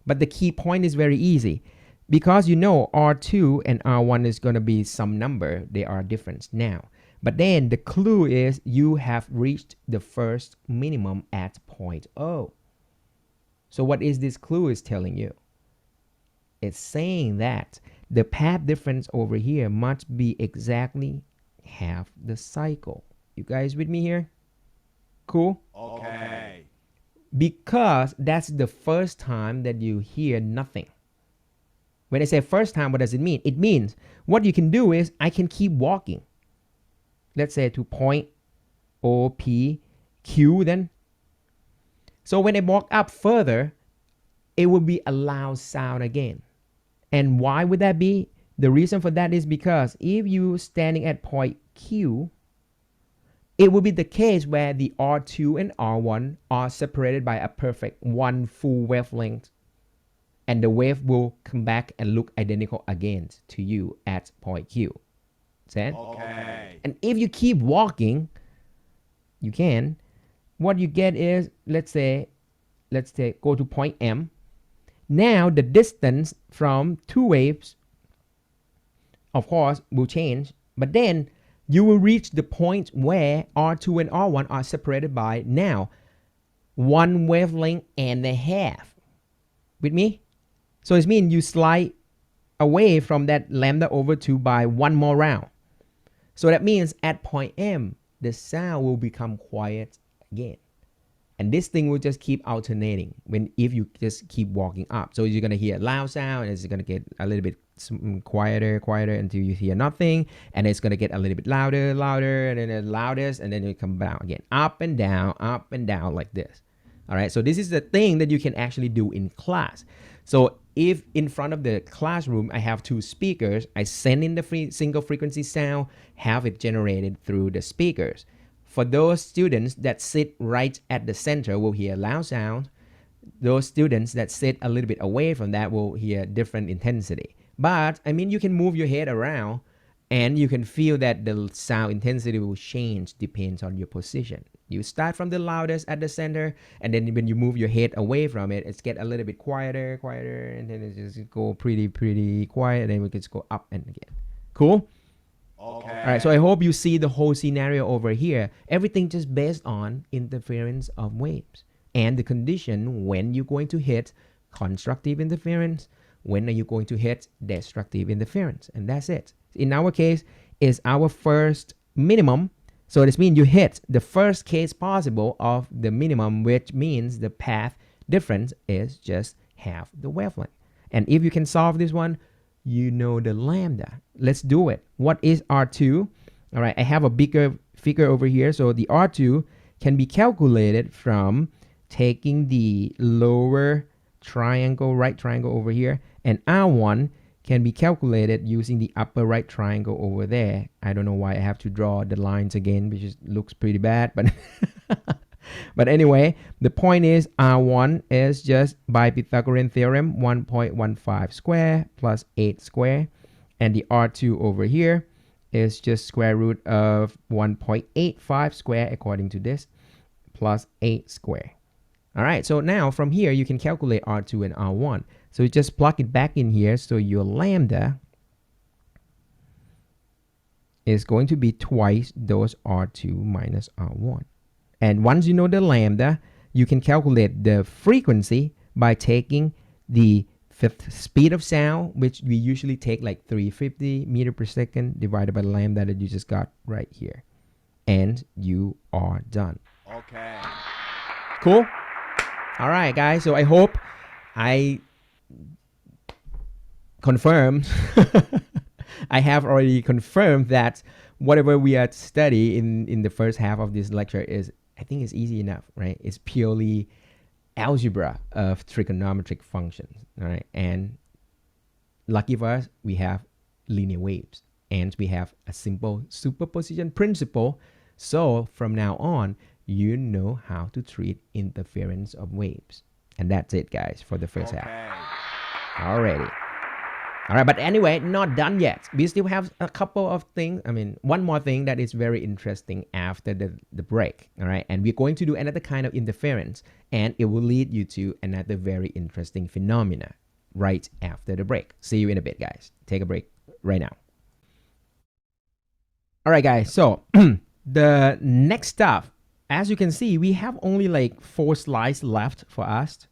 Speaker 1: But the key point is very easy. Because you know R2 and R1 is going to be some number, they are different now. But then the clue is you have reached the first minimum at point O. So what is this clue is telling you? It's saying that the path difference over here must be exactly half the cycle. You guys with me here? Cool?
Speaker 2: Okay.
Speaker 1: Because that's the first time that you hear nothing. When I say first time, what does it mean? It means what you can do is I can keep walking. Let's say to point O, P, Q then. So when I walk up further, it will be a loud sound again. And why would that be? The reason for that is because if you're standing at point Q, it will be the case where the R2 and R1 are separated by a perfect one full wavelength, and the wave will come back and look identical again to you at point Q. See?
Speaker 2: Okay.
Speaker 1: And if you keep walking, you can. What you get is, let's say, go to point M. Now the distance from two waves, of course, will change, but then you will reach the point where R2 and R1 are separated by now one wavelength and a half. With me? So it means you slide away from that lambda over 2 by one more round. So that means at point M, the sound will become quiet again. And this thing will just keep alternating if you just keep walking up. So you're going to hear a loud sound, and it's going to get a little bit quieter until you hear nothing. And it's going to get a little bit louder, and then the loudest, and then you come down again. Up and down like this. All right. So this is the thing that you can actually do in class. So if in front of the classroom, I have two speakers, I send in the single frequency sound, have it generated through the speakers. For those students that sit right at the center will hear loud sound. Those students that sit a little bit away from that will hear different intensity. But I mean, you can move your head around and you can feel that the sound intensity will change depends on your position. You start from the loudest at the center, and then when you move your head away from it, it's get a little bit quieter, and then it just go pretty quiet, and then we can just go up and again. Cool?
Speaker 2: Okay.
Speaker 1: All right, so I hope you see the whole scenario over here. Everything just based on interference of waves and the condition when you're going to hit constructive interference, when are you going to hit destructive interference, and that's it. In our case, is our first minimum. So this means you hit the first case possible of the minimum, which means the path difference is just half the wavelength. And if you can solve this one, you know the lambda. Let's do it. What is R2? All right, I have a bigger figure over here. So the R2 can be calculated from taking the lower triangle, right triangle over here, and R1 can be calculated using the upper right triangle over there. I don't know why I have to draw the lines again, which looks pretty bad, but but anyway, the point is R1 is just by Pythagorean theorem 1.15 square plus 8 square, and the R2 over here is just square root of 1.85 square according to this plus 8 square. All right, so now from here you can calculate R2 and R1. So you just plug it back in here. So your lambda is going to be twice those R2 minus R1. And once you know the lambda, you can calculate the frequency by taking the fifth speed of sound, which we usually take like 350 meter per second divided by the lambda that you just got right here. And you are done.
Speaker 2: Okay.
Speaker 1: Cool? All right, guys. So I hope I confirmed I have already confirmed that whatever we are studying in the first half of this lecture is, I think it's easy enough, right? It's purely algebra of trigonometric functions, all right? And lucky for us, we have linear waves and we have a simple superposition principle. So from now on, you know how to treat interference of waves. And that's it, guys, for the first half. Alrighty. All right, but anyway, not done yet. We still have a couple of things. I mean, one more thing that is very interesting after the break. All right, and we're going to do another kind of interference, and it will lead you to another very interesting phenomena right after the break. See you in a bit, guys. Take a break right now. All right, guys. So the next stuff, as you can see, we have only like 4 slides left for us.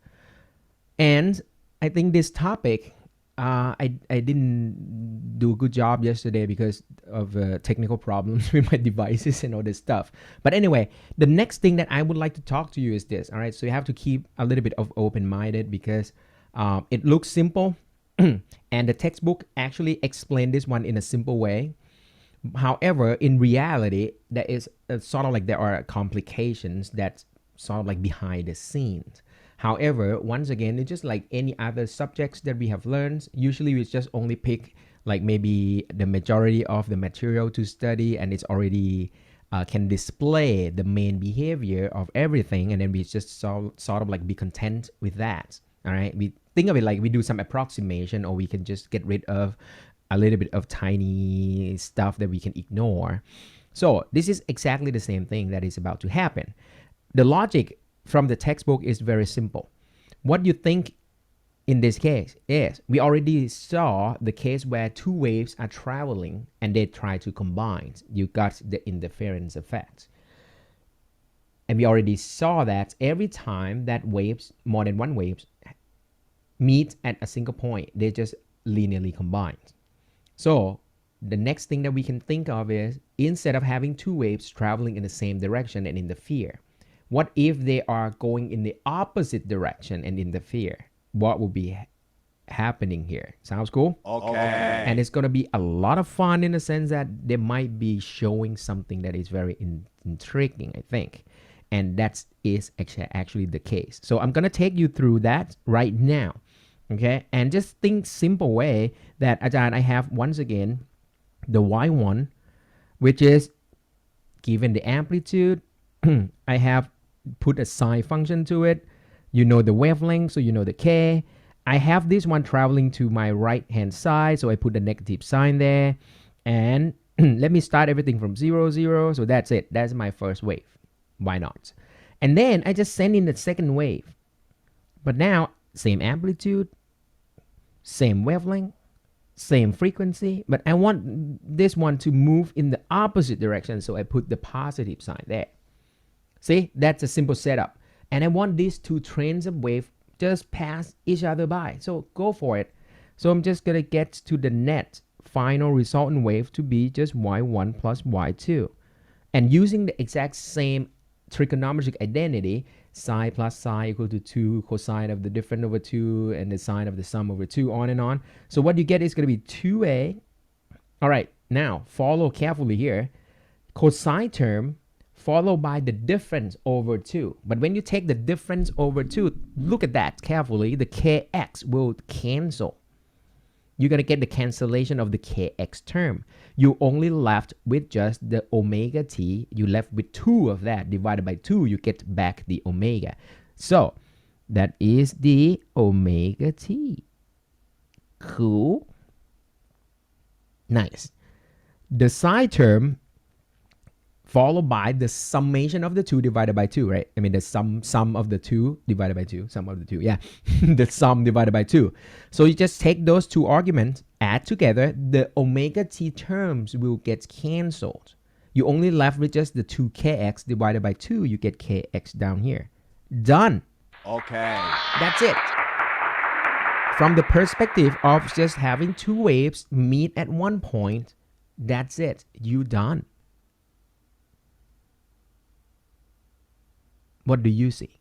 Speaker 1: And I think this topic, I didn't do a good job yesterday because of technical problems with my devices and all this stuff. But anyway, the next thing that I would like to talk to you is this. All right, so you have to keep a little bit of open-minded because it looks simple, and the textbook actually explained this one in a simple way. However, in reality, there is sort of like there are complications that's sort of like behind the scenes. However, once again, it's just like any other subjects that we have learned. Usually we just only pick like maybe the majority of the material to study, and it's already can display the main behavior of everything, and then we just sort of like be content with that. All right, we think of it like we do some approximation, or we can just get rid of a little bit of tiny stuff that we can ignore. So this is exactly the same thing that is about to happen. The logic from the textbook is very simple. What you think in this case is we already saw the case where 2 waves are traveling and they try to combine. You got the interference effect. And we already saw that every time that waves, more than 1 waves, meet at a single point, they just linearly combine. So the next thing that we can think of is instead of having 2 waves traveling in the same direction and interfere, what if they are going in the opposite direction and interfere? What will be happening here? Sounds cool?
Speaker 2: Okay.
Speaker 1: And it's going to be a lot of fun in the sense that they might be showing something that is very intriguing, I think. And that is actually the case. So I'm going to take you through that right now. Okay, and just think simple way that Ajahn, I have once again the y1, which is given the amplitude. I have put a psi function to it. You know the wavelength, so you know the k. I have this one traveling to my right hand side, so I put the negative sign there. And let me start everything from 0, 0. So that's it. That's my first wave. Why not? And then I just send in the second wave. But now, same amplitude, same wavelength, same frequency, but I want this one to move in the opposite direction, so I put the positive sign there. See, that's a simple setup. And I want these 2 trains of wave just pass each other by, so go for it. So I'm just gonna get to the net final resultant wave to be just y1 plus y2. And using the exact same trigonometric identity, psi plus psi equal to 2 cosine of the difference over 2 and the sine of the sum over 2, on and on. So what you get is going to be 2a. All right, now follow carefully here. Cosine term followed by the difference over 2. But when you take the difference over 2, look at that carefully. The kx will cancel. You're going to get the cancellation of the kx term. You only left with just the omega t. You left with 2 of that. Divided by 2, you get back the omega. So that is the omega t. Cool. Nice. The psi term followed by the summation of the 2 divided by 2, right? I mean the sum of the 2 divided by 2, sum of the 2, yeah. The sum divided by 2. So you just take those 2 arguments, add together, the omega t terms will get cancelled. You only left with just the 2kx divided by 2, you get kx down here. Done.
Speaker 2: Okay.
Speaker 1: That's it. From the perspective of just having 2 waves meet at one point, that's it. You done. What do you see?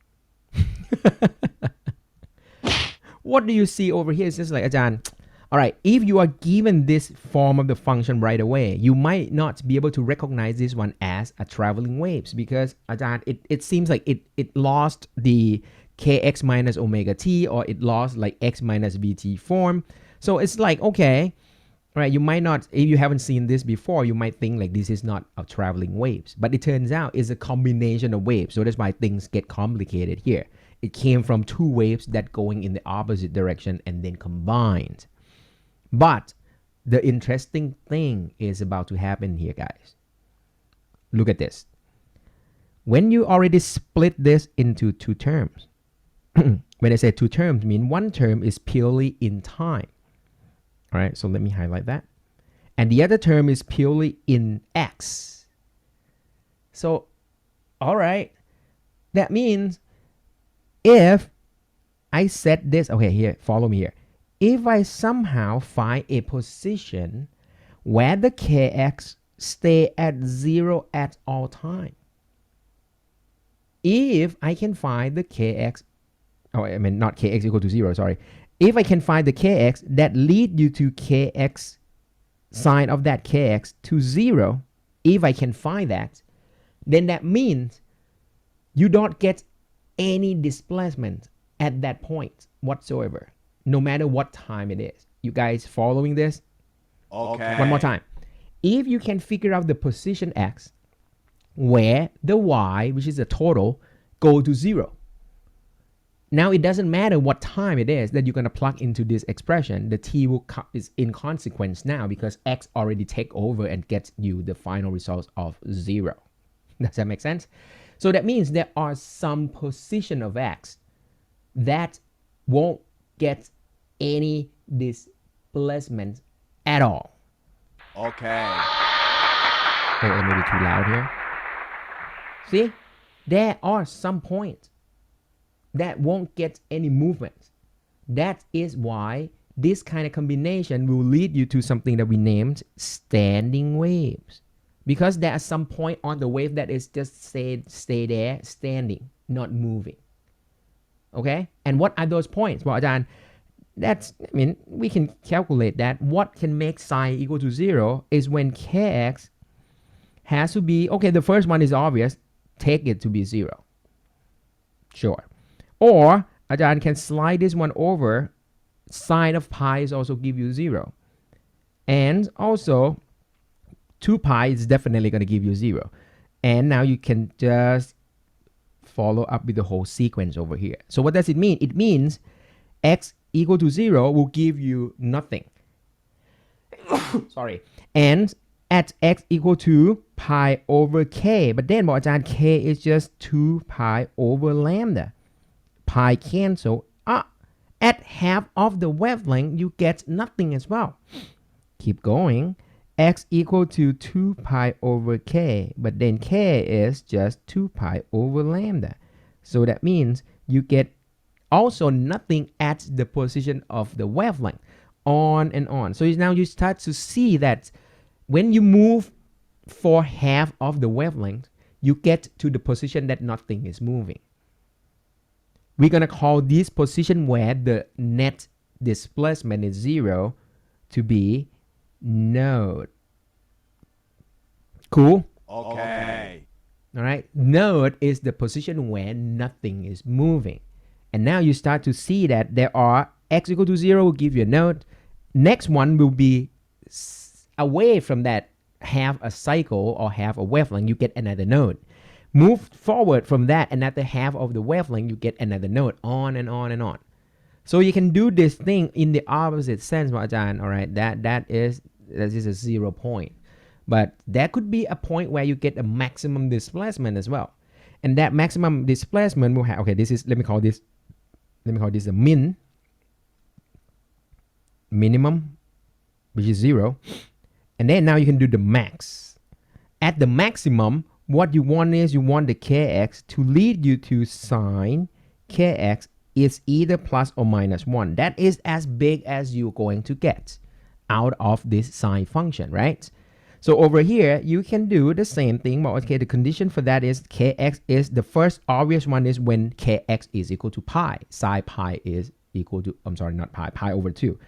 Speaker 1: What do you see over here? It's just like, Ajahn, all right, if you are given this form of the function right away, you might not be able to recognize this one as a traveling waves because, Ajahn, it seems like it lost the kx minus omega t, or it lost like x minus vt form. So it's like, okay, right, you might not, if you haven't seen this before, you might think like this is not a traveling waves, but it turns out it's a combination of waves. So that's why things get complicated here. It came from 2 waves that going in the opposite direction and then combined. But the interesting thing is about to happen here, guys. Look at this. When you already split this into 2 terms, when I say 2 terms, I mean one term is purely in time. All right, so let me highlight that. and the other term is purely in x. So, all right, that means if I set this, okay, here, follow me here. If I somehow find a position where the kx stay at 0 at all time, if I can find the kx, oh, I mean not kx equal to 0, sorry. If I can find the kx that lead you to kx, sign of that kx to 0, if I can find that, then that means you don't get any displacement at that point whatsoever, no matter what time it is. You guys following this?
Speaker 2: Okay.
Speaker 1: One more time. If you can figure out the position x where the y, which is the total, go to 0. Now it doesn't matter what time it is that you're going to plug into this expression. The t is inconsequence now because x already take over and gets you the final result of 0. Does that make sense? So that means there are some position of x that won't get any displacement at all.
Speaker 2: Okay.
Speaker 1: Oh, maybe too loud here. See, there are some points that won't get any movement. That is why this kind of combination will lead you to something that we named standing waves. Because there are some point on the wave that is just stay there, standing, not moving. Okay? And what are those points? Well, Ajahn, we can calculate that. What can make psi equal to 0 is when kx has to be, okay, the first one is obvious, take it to be 0. Sure. Or Ajahn can slide this one over, sine of pi is also give you 0. And also 2 pi is definitely going to give you 0. And now you can just follow up with the whole sequence over here. So what does it mean? It means x equal to 0 will give you nothing. Sorry. And at x equal to pi over k. But then, k is just 2 pi over lambda. Pi cancel. At half of the wavelength, you get nothing as well. Keep going. X equal to 2 pi over k. But then k is just 2 pi over lambda. So that means you get also nothing at the position of the wavelength. On and on. So now you start to see that when you move for half of the wavelength, you get to the position that nothing is moving. We're going to call this position where the net displacement is 0 to be node. Cool?
Speaker 2: Okay.
Speaker 1: All right. Node is the position where nothing is moving. And now you start to see that there are x equal to 0 will give you a node. Next one will be away from that half a cycle or half a wavelength, you get another node. Move forward from that another half of the wavelength, you get another node, on and on and on. So you can do this thing in the opposite sense, Ajahn. All right, that is a 0 point. But there could be a point where you get a maximum displacement as well. And that maximum displacement will have, okay, let me call this a minimum, which is 0. And then now you can do the max. At the maximum, what you want is you want the kx to lead you to sine kx is either plus or minus 1. That is as big as you're going to get out of this sine function, right? So over here, you can do the same thing. But okay, the condition for that is kx is, the first obvious one is when kx is equal to pi. Psi pi is equal to, I'm sorry, not pi, pi over 2.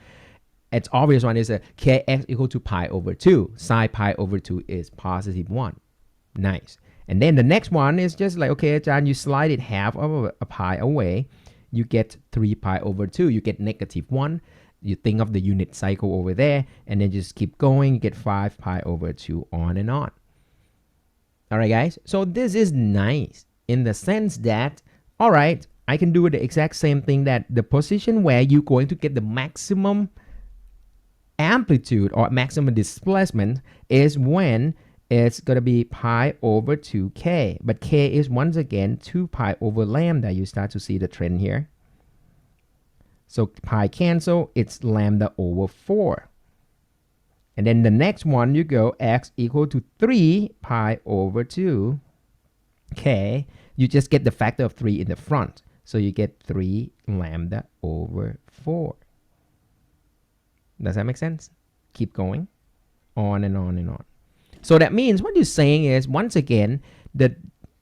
Speaker 1: Its obvious one is kx equal to pi over 2. Psi pi over 2 is positive 1. Nice. And then the next one is just like, okay, John, you slide it half of a pi away. You get 3 pi over 2. You get negative 1. You think of the unit cycle over there. And then just keep going. You get 5 pi over 2, on and on. All right, guys. So this is nice in the sense that, all right, I can do the exact same thing, that the position where you're going to get the maximum amplitude or maximum displacement is when it's going to be pi over 2k. But k is once again 2 pi over lambda. You start to see the trend here. So pi cancel, it's lambda over 4. And then the next one, you go x equal to 3 pi over 2. Okay, you just get the factor of 3 in the front. So you get 3 lambda over 4. Does that make sense? Keep going. On and on and on. So that means what you're saying is, once again, the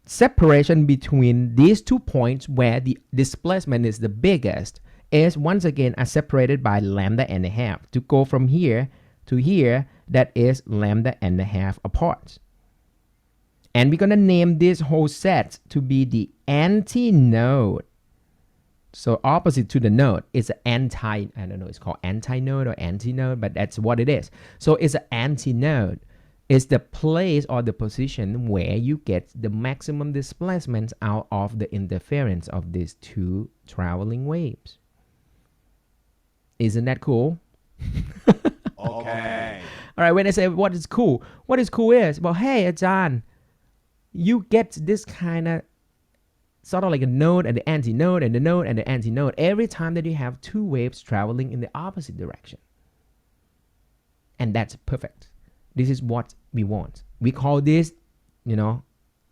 Speaker 1: separation between these 2 points where the displacement is the biggest is once again are separated by lambda and a half. To go from here to here, that is lambda and a half apart. And we're going to name this whole set to be the antinode. So opposite to the node is an I don't know, it's called antinode or antinode, but that's what it is. So it's an antinode. It's the place or the position where you get the maximum displacement out of the interference of these 2 traveling waves. Isn't that cool?
Speaker 2: Okay.
Speaker 1: All right, when I say what is cool is, well, hey, Ajahn, you get this kind of sort of like a node and the antinode and the node and the antinode every time that you have 2 waves traveling in the opposite direction. And that's perfect. This is what we want. We call this,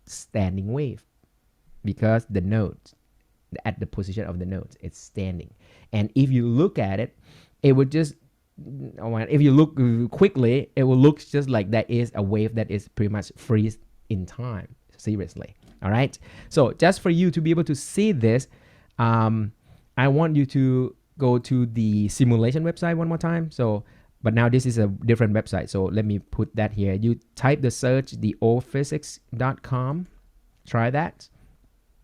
Speaker 1: standing wave, because the nodes at the position of the nodes, it's standing. And if you look at it, it would just, if you look quickly, it will look just like that is a wave that is pretty much freeze in time. Seriously. All right. So just for you to be able to see this, I want you to go to the simulation website one more time. But now this is a different website. So let me put that here. You type the search, theophysics.com. Try that.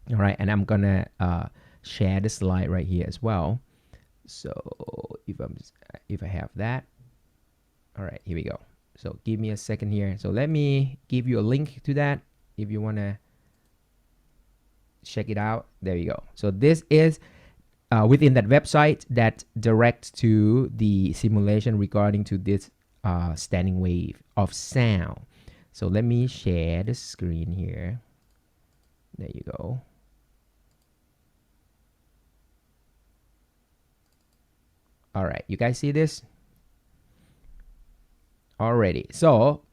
Speaker 1: All right. And I'm going to share the slide right here as well. So if I have that. All right, here we go. So give me a second here. So let me give you a link to that if you want to check it out. There you go. So this is within that website that directs to the simulation regarding to this standing wave of sound. So let me share the screen here. There you go. All right, you guys see this already? So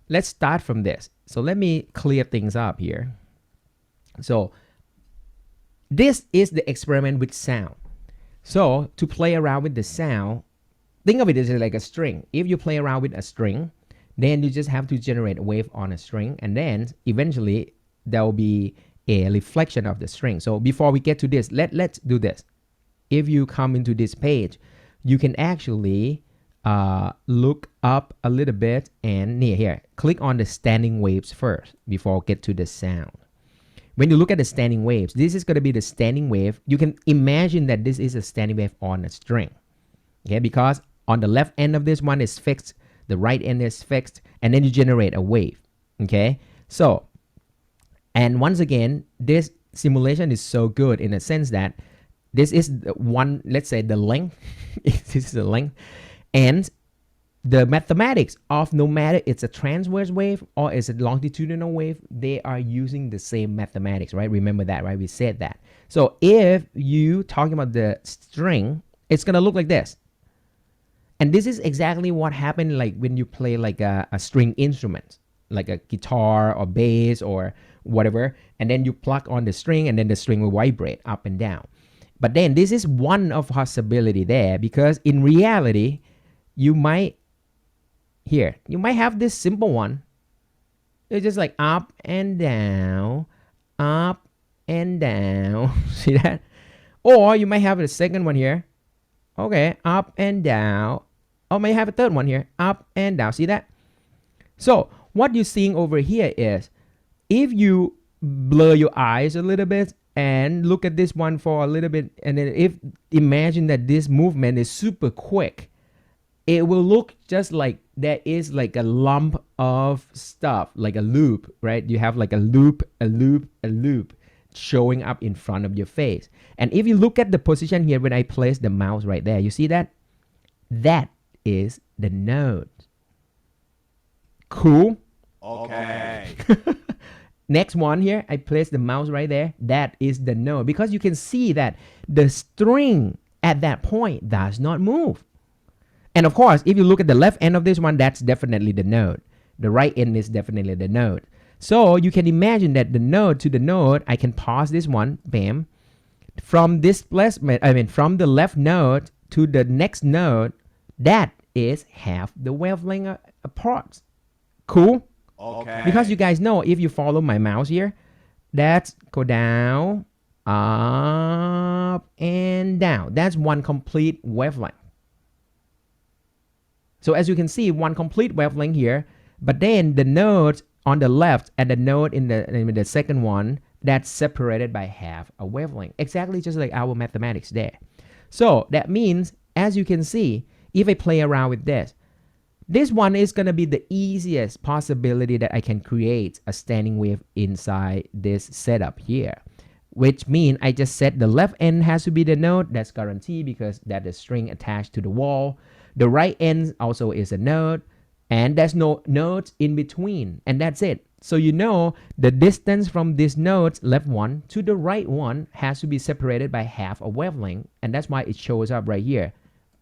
Speaker 1: let's start from this. So let me clear things up here. So this is the experiment with sound. So to play around with the sound, think of it as like a string. If you play around with a string, then you just have to generate a wave on a string, and then eventually there will be a reflection of the string. So before we get to this, let's do this. If you come into this page, you can actually look up a little bit and here, click on the standing waves first before get to the sound. When you look at the standing waves, this is going to be the standing wave. You can imagine that this is a standing wave on a string. Okay, because on the left end of this one is fixed, the right end is fixed, and then you generate a wave. Okay, so, and once again, this simulation is so good in a sense that this is one, let's say the length, this is the length, and the mathematics of no matter it's a transverse wave or it's a longitudinal wave, they are using the same mathematics, right? Remember that, right? We said that. So if you talking about the string, it's gonna look like this. And this is exactly what happened like when you play like a string instrument, like a guitar or bass or whatever, and then you plug on the string and then the string will vibrate up and down. But then this is one of possibility there, because in reality, you might have this simple one. It's just like up and down, up and down. See that? Or you might have a second one here. Okay, up and down. Or may have a third one here, up and down. See that? So what you're seeing over here is, if you blur your eyes a little bit and look at this one for a little bit, and then imagine that this movement is super quick, it will look just like there is like a lump of stuff, like a loop, right? You have like a loop showing up in front of your face. And if you look at the position here when I place the mouse right there, you see that? That is the node. Cool?
Speaker 2: Okay.
Speaker 1: Next one here, I place the mouse right there. That is the node, because you can see that the string at that point does not move. And of course, if you look at the left end of this one, that's definitely the node. The right end is definitely the node. So you can imagine that the node to the node, I can pause this one, bam. From displacement, from the left node to the next node, that is half the wavelength apart. Cool?
Speaker 2: Okay.
Speaker 1: Because you guys know, if you follow my mouse here, that's go down, up, and down. That's one complete wavelength. So as you can see, one complete wavelength here, but then the nodes on the left and the node in the second one, that's separated by half a wavelength. Exactly just like our mathematics there. So that means, as you can see, if I play around with this one is going to be the easiest possibility that I can create a standing wave inside this setup here. Which means I just said the left end has to be the node. That's guaranteed because that's the string attached to the wall. The right end also is a node. And there's no nodes in between. And that's it. So you know the distance from these nodes, left one to the right one, has to be separated by half a wavelength. And that's why it shows up right here.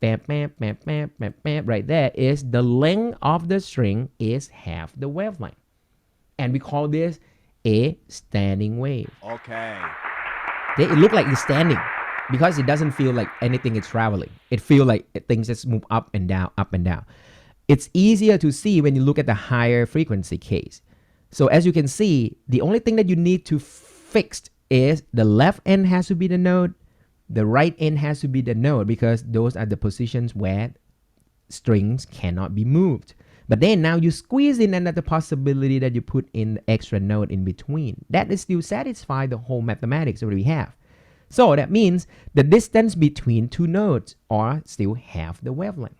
Speaker 1: Bam, bam, bam, bam, bam, bam. Right there is the length of the string is half the wavelength. And we call this a standing wave.
Speaker 2: Okay.
Speaker 1: It looks like it's standing because it doesn't feel like anything is traveling. It feels like things just move up and down, up and down. It's easier to see when you look at the higher frequency case. So as you can see, the only thing that you need to fix is the left end has to be the node, the right end has to be the node, because those are the positions where strings cannot be moved. But then now you squeeze in another possibility that you put in the extra node in between. That is still satisfy the whole mathematics that we have. So that means the distance between two nodes are still half the wavelength.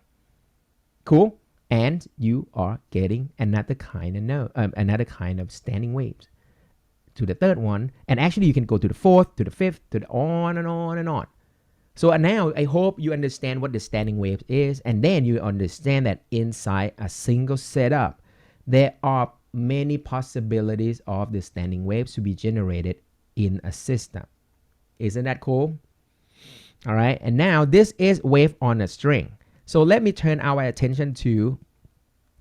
Speaker 1: Cool? And you are getting another kind of node, another kind of standing waves to the third one. And actually you can go to the fourth, to the fifth, to the on and on and on. So now I hope you understand what the standing wave is, and then you understand that inside a single setup, there are many possibilities of the standing waves to be generated in a system. Isn't that cool? All right, and now this is wave on a string. So let me turn our attention to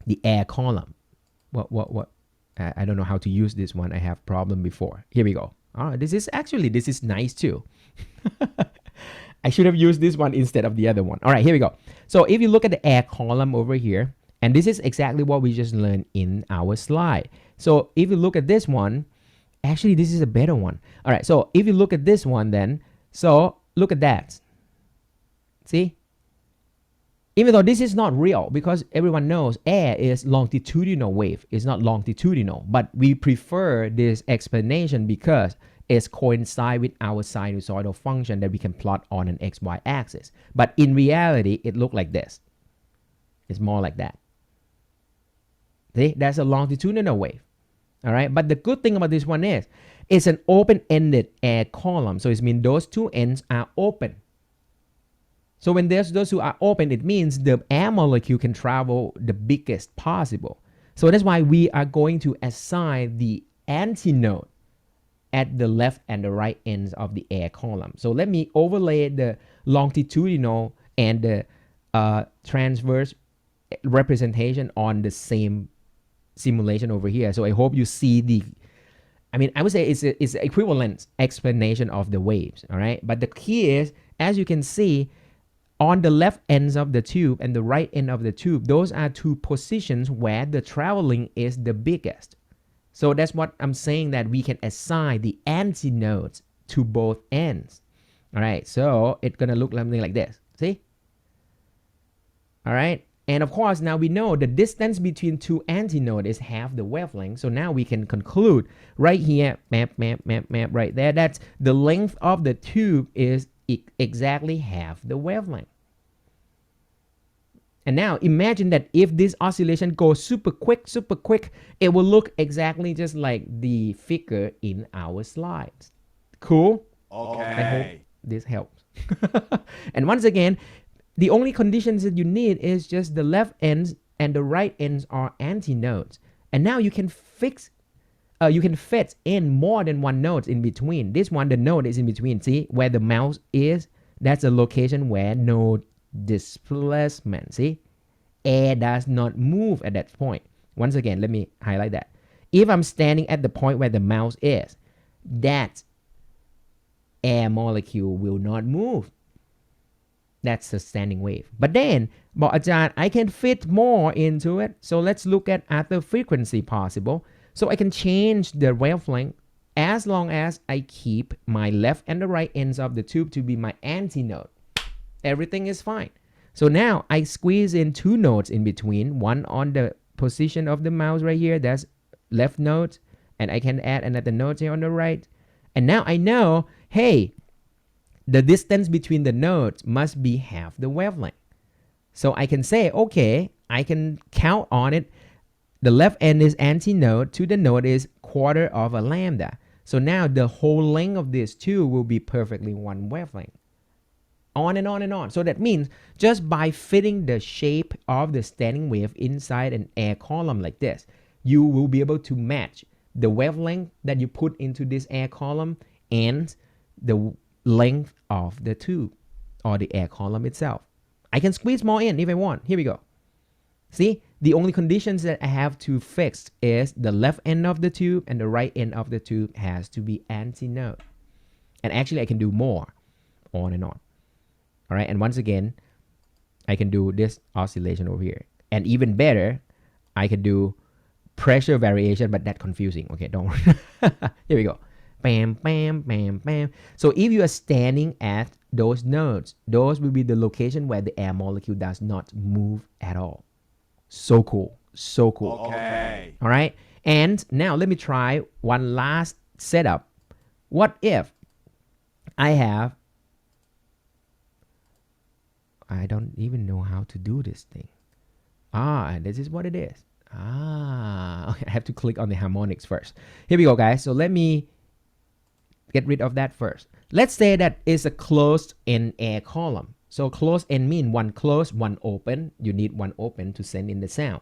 Speaker 1: the air column. What? I don't know how to use this one. I have problem before. Here we go. All right, this is nice too. I should have used this one instead of the other one. All right, here we go. So if you look at the air column over here, and this is exactly what we just learned in our slide. So if you look at this one, actually this is a better one. All right, so if you look at this one then, so look at that. See? Even though this is not real, because everyone knows air is longitudinal wave. It's not longitudinal, but we prefer this explanation because it's coincide with our sinusoidal function that we can plot on an XY axis. But in reality, it looks like this. It's more like that. See, that's a longitudinal wave. All right, but the good thing about this one is it's an open-ended air column. So it means those two ends are open. So when there's those two are open, it means the air molecule can travel the biggest possible. So that's why we are going to assign the antinode at the left and the right ends of the air column. So let me overlay the longitudinal and the transverse representation on the same simulation over here. So I hope you see the, I would say it's an equivalent explanation of the waves, all right? But the key is, as you can see, on the left ends of the tube and the right end of the tube, those are two positions where the traveling is the biggest. So that's what I'm saying, that we can assign the antinodes to both ends. All right, so it's gonna look something like this, see? All right, and of course, now we know the distance between two antinodes is half the wavelength. So now we can conclude right here, map, right there, that's the length of the tube is exactly half the wavelength. And now imagine that if this oscillation goes super quick, it will look exactly just like the figure in our slides. Cool?
Speaker 2: Okay.
Speaker 1: I hope this helps. And once again, the only conditions that you need is just the left ends and the right ends are antinodes. And now you can fit in more than one node in between. This one, the node is in between. See where the mouse is? That's a location where node displacement. See? air does not move at that point. Once again, let me highlight that. If I'm standing at the point where the mouse is, that air molecule will not move. That's a standing wave. But then,บอกอาจารย์ I can fit more into it. So let's look at other frequency possible. So I can change the wavelength as long as I keep my left and the right ends of the tube to be my antinode. Everything is fine. So now I squeeze in two nodes in between, one on the position of the mouse right here, that's left node, and I can add another node here on the right. And now I know, hey, the distance between the nodes must be half the wavelength. So I can say, okay, I can count on it. The left end is antinode to the node is quarter of a lambda. So now the whole length of this tube will be perfectly one wavelength. On and on and on. So that means just by fitting the shape of the standing wave inside an air column like this, you will be able to match the wavelength that you put into this air column and the length of the tube or the air column itself. I can squeeze more in if I want. Here we go. See, the only conditions that I have to fix is the left end of the tube and the right end of the tube has to be antinode. And actually I can do more, on and on. All right, and once again, I can do this oscillation over here. And even better, I can do pressure variation, but that's confusing. Okay, don't worry. Here we go. Bam, bam, bam, bam. So if you are standing at those nodes, those will be the location where the air molecule does not move at all. So cool. So cool.
Speaker 2: Okay.
Speaker 1: All right. And now let me try one last setup. What if I have, I don't even know how to do this thing. This is what it is. Okay, I have to click on the harmonics first. Here we go, guys. So let me get rid of that first. Let's say that is a closed end air column. So closed end mean one closed, one open. You need one open to send in the sound.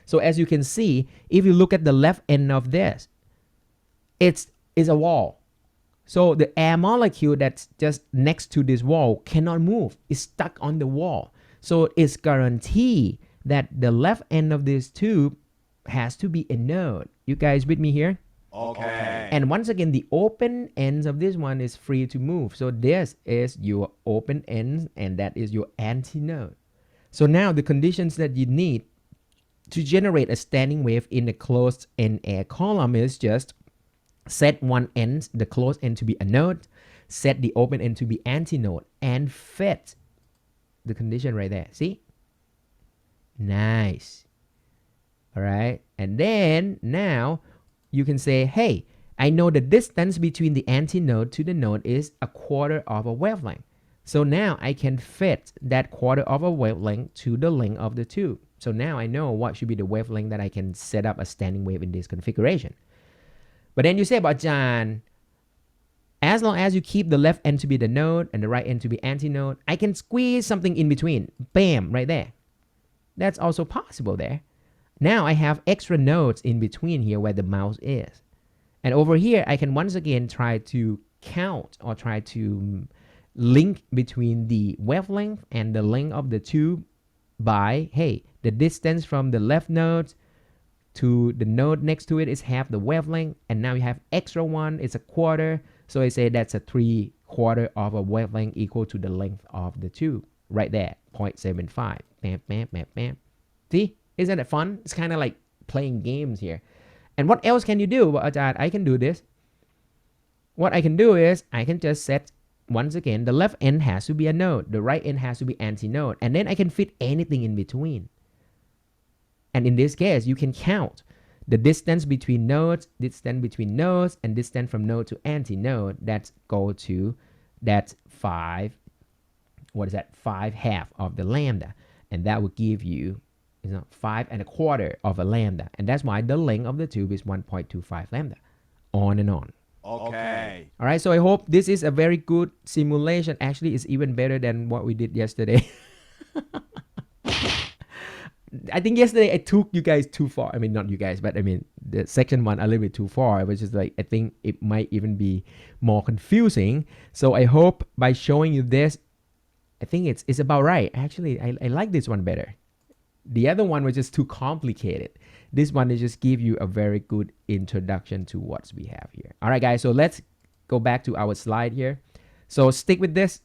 Speaker 1: So as you can see, if you look at the left end of this, it's a wall. So the air molecule that's just next to this wall cannot move. It's stuck on the wall. So it's guaranteed that the left end of this tube has to be a node. You guys with me here?
Speaker 2: Okay.
Speaker 1: And once again, the open ends of this one is free to move. So this is your open ends and that is your antinode. So now the conditions that you need to generate a standing wave in a closed end air column is just set one end, the closed end to be a node, set the open end to be antinode, and fit the condition right there. See? Nice. All right. And then now you can say, hey, I know the distance between the antinode to the node is a quarter of a wavelength. So now I can fit that quarter of a wavelength to the length of the tube. So now I know what should be the wavelength that I can set up a standing wave in this configuration. But then you say, but John, as long as you keep the left end to be the node and the right end to be antinode, I can squeeze something in between. Bam, right there. That's also possible there. Now I have extra nodes in between here where the mouse is. And over here, I can once again try to count or try to link between the wavelength and the length of the tube by, hey, the distance from the left node to the node next to it is half the wavelength. And now you have extra one, it's a quarter. So I say that's a 3/4 of a wavelength equal to the length of the tube. Right there, 0.75. Bam, bam, bam, bam. See? Isn't it fun? It's kind of like playing games here. And what else can you do? Well, Ajahn, I can do this. What I can do is I can just set, once again, the left end has to be a node. The right end has to be antinode. And then I can fit anything in between. And in this case, you can count the distance between nodes, and distance from node to antinode. That's go to, that's 5, what is that? 5/2 of the lambda. And that will give you 5.25 of a lambda. And that's why the length of the tube is 1.25 lambda. On and on.
Speaker 2: Okay.
Speaker 1: All right, so I hope this is a very good simulation. Actually, it's even better than what we did yesterday. I think yesterday I took you guys too far. I mean, not you guys, but I mean, the section one a little bit too far, which is like, I think it might even be more confusing. So I hope by showing you this, I think it's about right. Actually, I like this one better. The other one was just too complicated. This one is just give you a very good introduction to what we have here. All right, guys. So let's go back to our slide here. So stick with this.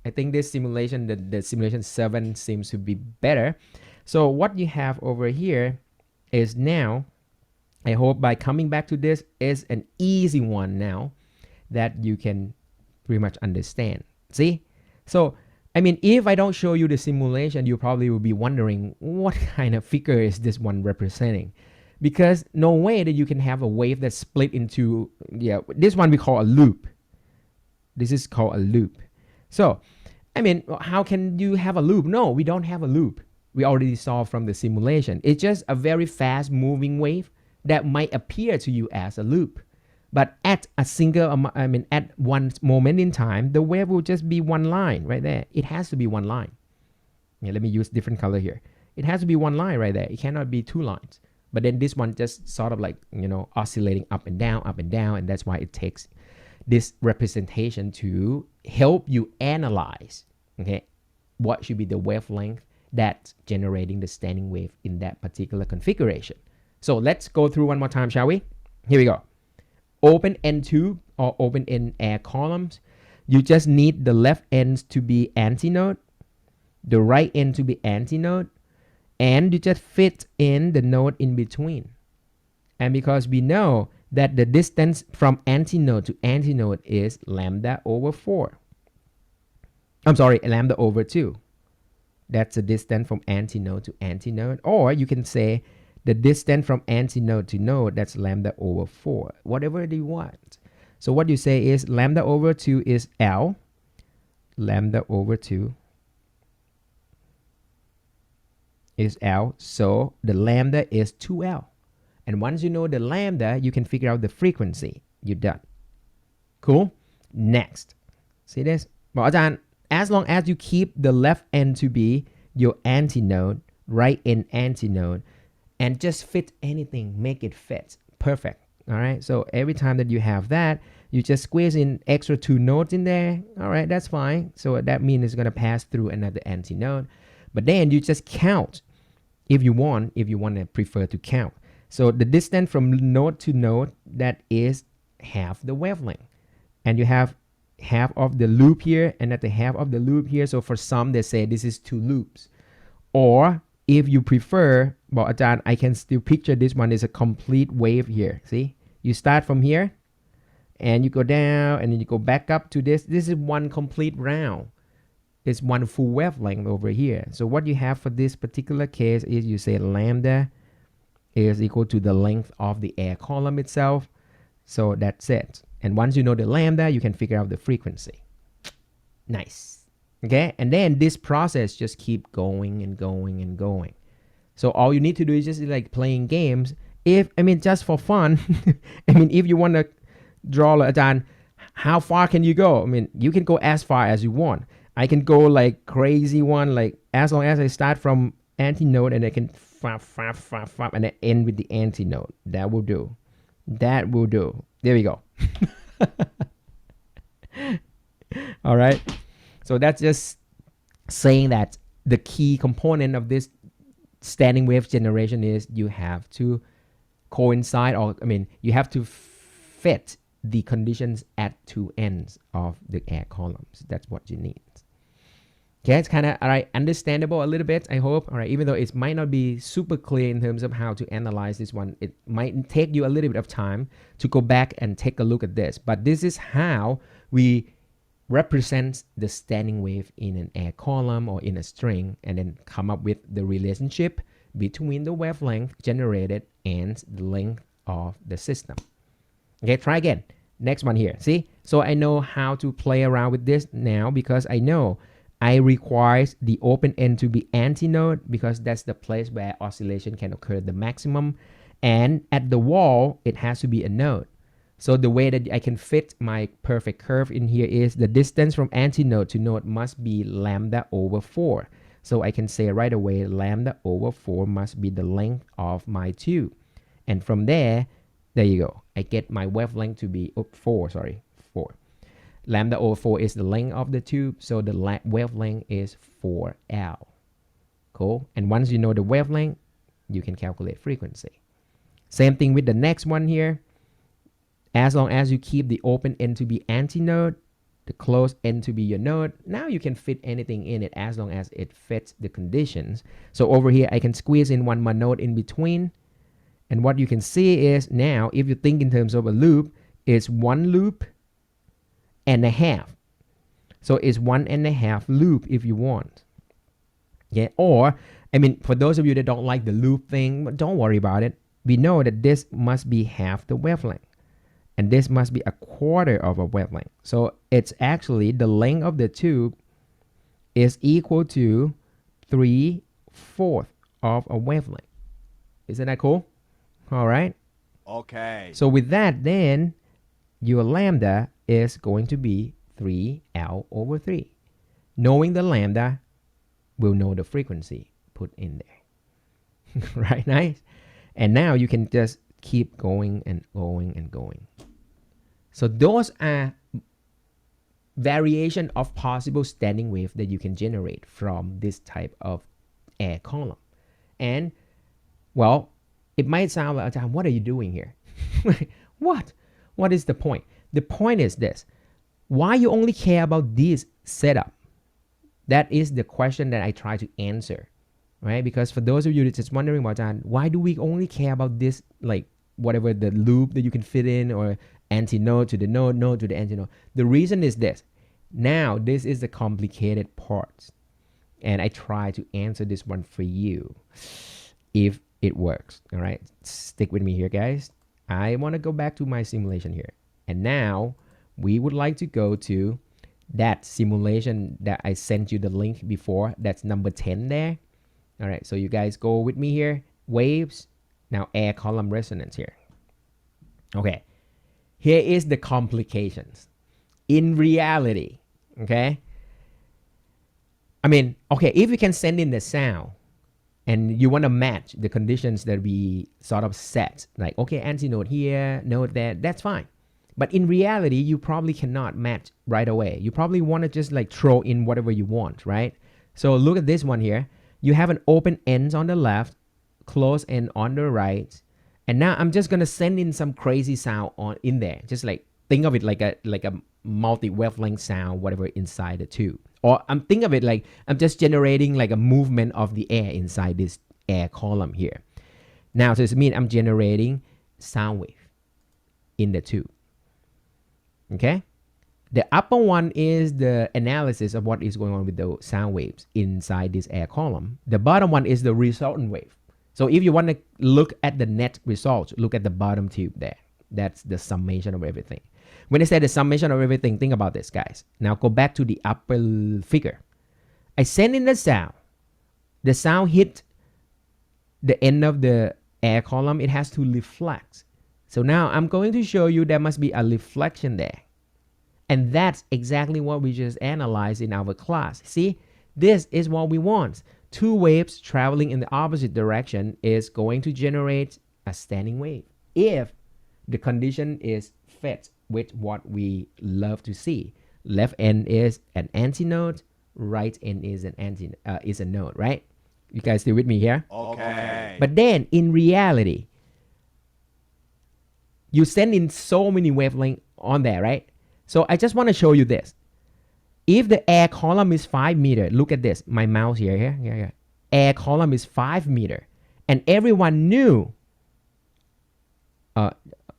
Speaker 1: I think this simulation, the simulation 7 seems to be better. So what you have over here is now, I hope by coming back to this is an easy one now that you can pretty much understand. See? So, I mean, if I don't show you the simulation, you probably will be wondering what kind of figure is this one representing? Because no way that you can have a wave that's split into, this one we call a loop. This is called a loop. So, I mean, how can you have a loop? No, we don't have a loop. We already saw from the simulation. It's just a very fast moving wave that might appear to you as a loop. But at a single, at one moment in time, the wave will just be one line right there. It has to be one line. Yeah, let me use different color here. It has to be one line right there. It cannot be two lines. But then this one just sort of like, oscillating up and down, and that's why it takes this representation to help you analyze, okay, what should be the wavelength that's generating the standing wave in that particular configuration. So let's go through one more time, shall we? Here we go. Open end tube or open end air columns. You just need the left ends to be antinode, the right end to be antinode, and you just fit in the node in between. And because we know that the distance from antinode to antinode is lambda over 4. I'm sorry, lambda over 2. That's the distance from antinode to antinode. Or you can say the distance from antinode to node, that's lambda over 4. Whatever you want. So what you say is lambda over 2 is L. Lambda over 2 is L. So the lambda is 2L. And once you know the lambda, you can figure out the frequency. You're done. Cool? Next. See this? Well, as long as you keep the left end to be your antinode, right end antinode, and just fit anything, make it fit. Perfect. All right? So every time that you have that, you just squeeze in extra 2 nodes in there. All right, that's fine. So that means it's going to pass through another antinode. But then you just count if you want to prefer to count. So the distance from node to node, that is half the wavelength. And you have half of the loop here and at the half of the loop here. So for some, they say this is 2 loops. Or if you prefer, well, I can still picture this one is a complete wave here. See? You start from here and you go down and then you go back up to this. This is one complete round. It's one full wavelength over here. So what you have for this particular case is you say lambda is equal to the length of the air column itself. So that's it. And once you know the lambda, you can figure out the frequency. Nice. Okay. And then this process just keep going and going and going. So all you need to do is just like playing games. Just for fun. If you want to draw how far can you go? You can go as far as you want. I can go like crazy one, like as long as I start from antinode and I can and then end with the antinode. That will do. That will do. There we go. All right. So that's just saying that the key component of this standing wave generation is you have to coincide, or you have to fit the conditions at 2 ends of the air columns. That's what you need. Okay, it's kind of understandable a little bit, I hope. All right, even though it might not be super clear in terms of how to analyze this one, it might take you a little bit of time to go back and take a look at this. But this is how we represent the standing wave in an air column or in a string, and then come up with the relationship between the wavelength generated and the length of the system. Okay, try again. Next one here. See? So I know how to play around with this now because I know I require the open end to be antinode because that's the place where oscillation can occur the maximum. And at the wall, it has to be a node. So the way that I can fit my perfect curve in here is the distance from antinode to node must be lambda over 4. So I can say right away, lambda over 4 must be the length of my tube. And from there you go. I get my wavelength to be 4. Lambda over 4 is the length of the tube, so the wavelength is 4L. Cool. And once you know the wavelength, you can calculate frequency. Same thing with the next one here. As long as you keep the open end to be antinode, the closed end to be your node, now you can fit anything in it as long as it fits the conditions. So over here, I can squeeze in one more node in between. And what you can see is now, if you think in terms of a loop, it's one loop and a half. So it's 1.5 loop if you want. Yeah, or, I mean, for those of you that don't like the loop thing, don't worry about it. We know that this must be half the wavelength. And this must be a quarter of a wavelength. So it's actually the length of the tube is equal to 3/4 of a wavelength. Isn't that cool? All right.
Speaker 2: Okay.
Speaker 1: So with that, then your lambda is going to be 3L/3. Knowing the lambda, we'll know the frequency put in there. Right? Nice. And now you can just keep going and going and going. So those are variation of possible standing wave that you can generate from this type of air column. And well, it might sound like, what are you doing here? What is the point? The point is this: why you only care about this setup? That is the question that I try to answer, right? Because for those of you that's just wondering about that, why do we only care about this, like whatever the loop that you can fit in, or antinode to the node, node to the antinode? The reason is this. Now, this is the complicated part. And I try to answer this one for you if it works. All right. Stick with me here, guys. I want to go back to my simulation here. And now we would like to go to that simulation that I sent you the link before. That's number 10 there. All right. So you guys go with me here. Waves. Now air column resonance here. Okay. Here is the complications. In reality, okay? I mean, okay, if you can send in the sound and you want to match the conditions that we sort of set, like, okay, antinode here, node there, that's fine. But in reality, you probably cannot match right away. You probably want to just like throw in whatever you want, right? So look at this one here. You have an open end on the left, closed end on the right. And now I'm just gonna send in some crazy sound on in there. Just like think of it like a multi-wavelength sound, whatever, inside the tube. Or I'm think of it like I'm just generating like a movement of the air inside this air column here. Now, so this means I'm generating sound wave in the tube. Okay? The upper one is the analysis of what is going on with the sound waves inside this air column. The bottom one is the resultant wave. So if you want to look at the net result, look at the bottom tube there. That's the summation of everything. When I say the summation of everything, think about this, guys. Now go back to the upper figure. I send in the sound. The sound hit the end of the air column. It has to reflect. So now I'm going to show you there must be a reflection there. And that's exactly what we just analyzed in our class. See, this is what we want. Two waves traveling in the opposite direction is going to generate a standing wave if the condition is fit with what we love to see. Left end is an antinode, right end is is a node, right? You guys still with me here?
Speaker 2: Okay.
Speaker 1: But then in reality, you send in so many wavelengths on there, right? So I just want to show you this. If the air column is 5 meters, look at this. My mouse here. Air column is 5 meters. And everyone knew,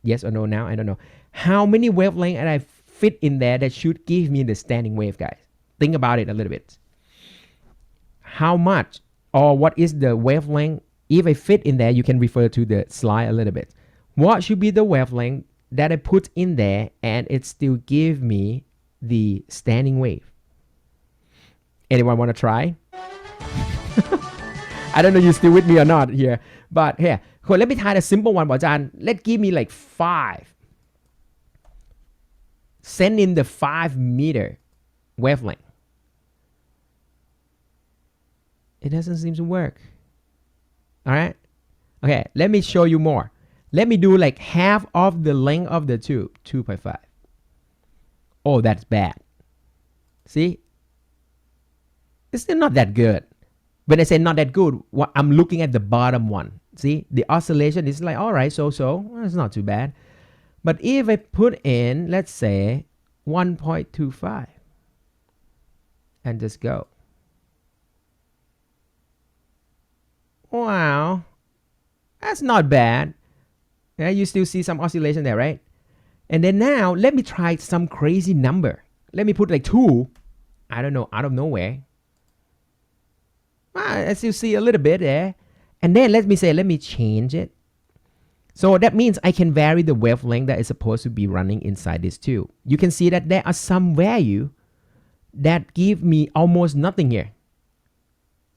Speaker 1: yes or no now, I don't know. How many wavelengths I fit in there that should give me the standing wave, guys? Think about it a little bit. How much or what is the wavelength? If I fit in there, you can refer to the slide a little bit. What should be the wavelength that I put in there and it still give me the standing wave? Anyone want to try? I don't know you still with me or not here, but here, let me try the simple one, Bojan. Let's give me like 5. Send in the 5 meter wavelength. It doesn't seem to work. All right. Okay, let me show you more. Let me do like half of the length of the tube, 2.5. Oh, that's bad. See? It's still not that good. When I say not that good, I'm looking at the bottom one. See, the oscillation is like, all right, well, it's not too bad. But if I put in, let's say 1.25 and just go. Wow, that's not bad. Yeah, you still see some oscillation there, right? And then now let me try some crazy number. Let me put like 2, I don't know, out of nowhere. I still see a little bit there. And then let me change it. So that means I can vary the wavelength that is supposed to be running inside this tube. You can see that there are some value that give me almost nothing here.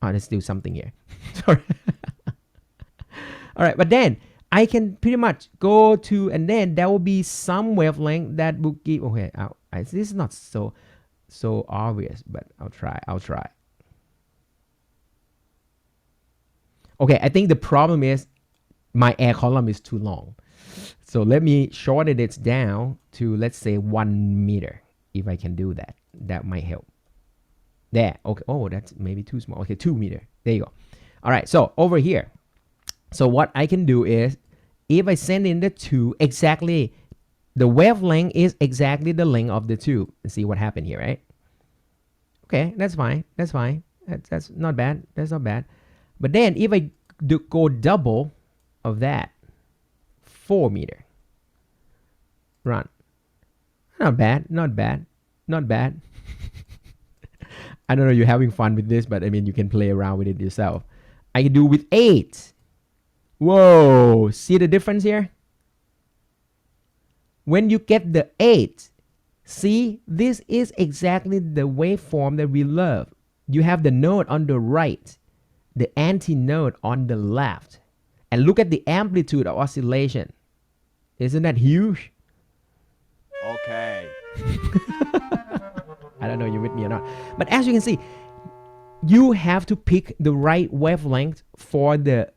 Speaker 1: Oh, there's still something here. Sorry. All right, but then I can pretty much go to, and then there will be some wavelength that will give, okay, this is not so obvious, but I'll try. Okay, I think the problem is my air column is too long. So let me shorten it down to, let's say 1 meter. If I can do that, that might help. There, okay, oh, that's maybe too small. Okay, 2 meter, there you go. All right, so over here. So what I can do is, if I send in the 2, exactly, the wavelength is exactly the length of the tube. See what happened here, right? Okay, that's fine. That's not bad. That's not bad. But then if I go double of that, 4 meter, run. Not bad. I don't know you're having fun with this, but I mean, you can play around with it yourself. I can do with 8. Whoa, see the difference here? When you get the 8, see, this is exactly the waveform that we love. You have the node on the right, the antinode on the left. And look at the amplitude of oscillation. Isn't that huge?
Speaker 2: Okay.
Speaker 1: I don't know if you're with me or not. But as you can see, you have to pick the right wavelength for the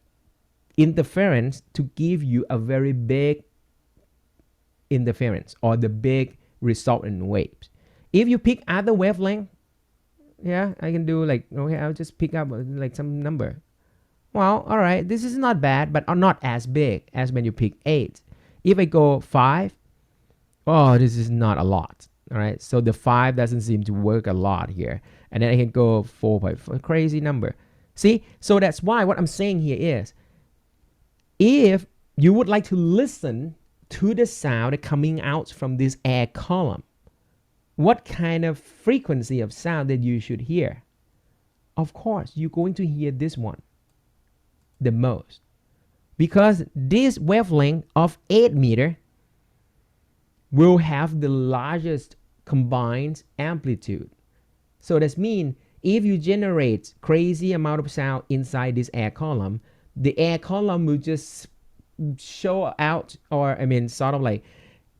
Speaker 1: interference to give you a very big interference or the big resultant waves. If you pick other wavelength, yeah, I can do like, okay, I'll just pick up like some number. Well, all right, this is not bad, but not as big as when you pick 8. If I go 5, oh, this is not a lot. All right, so the 5 doesn't seem to work a lot here. And then I can go 4.4, crazy number. See, so that's why what I'm saying here is, if you would like to listen to the sound coming out from this air column, what kind of frequency of sound that you should hear? Of course, you're going to hear this one the most, because this wavelength of 8 meter will have the largest combined amplitude. So that means if you generate crazy amount of sound inside this air column, the air column will just show out, or I mean sort of like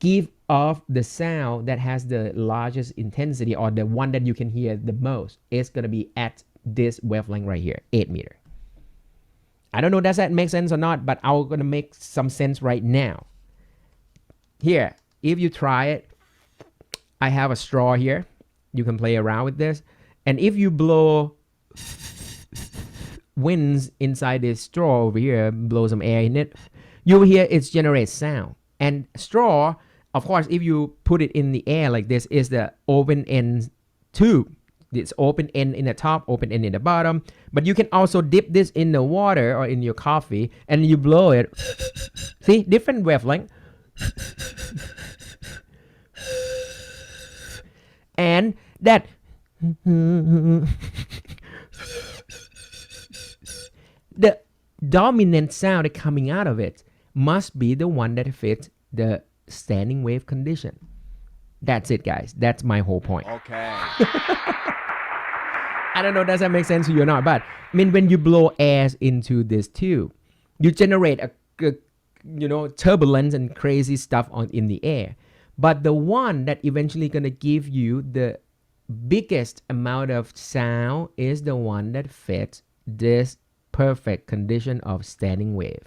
Speaker 1: give off the sound that has the largest intensity, or the one that you can hear the most is going to be at this wavelength right here, 8 meter. I don't know does that make sense or not, but I'm going to make some sense right now. Here, if you try it, I have a straw here. You can play around with this. And if you blow winds inside this straw over here, blow some air in it, you will hear it generates sound. And straw, of course, if you put it in the air like this, is the open end tube. It's open end in the top, open end in the bottom. But you can also dip this in the water or in your coffee and you blow it. See, different wavelength. And that the dominant sound coming out of it must be the one that fits the standing wave condition. That's it, guys. That's my whole point.
Speaker 2: Okay.
Speaker 1: I don't know, does that make sense to you or not? But I mean, when you blow air into this tube, you generate a turbulence and crazy stuff in the air. But the one that eventually gonna give you the biggest amount of sound is the one that fits this perfect condition of standing wave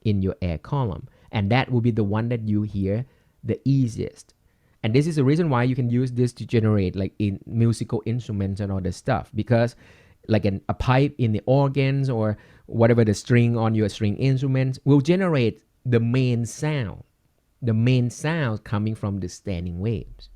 Speaker 1: in your air column. And that will be the one that you hear the easiest. And this is the reason why you can use this to generate like in musical instruments and all this stuff, because like a pipe in the organs or whatever the string on your string instrument will generate the main sound. The main sound coming from the standing waves.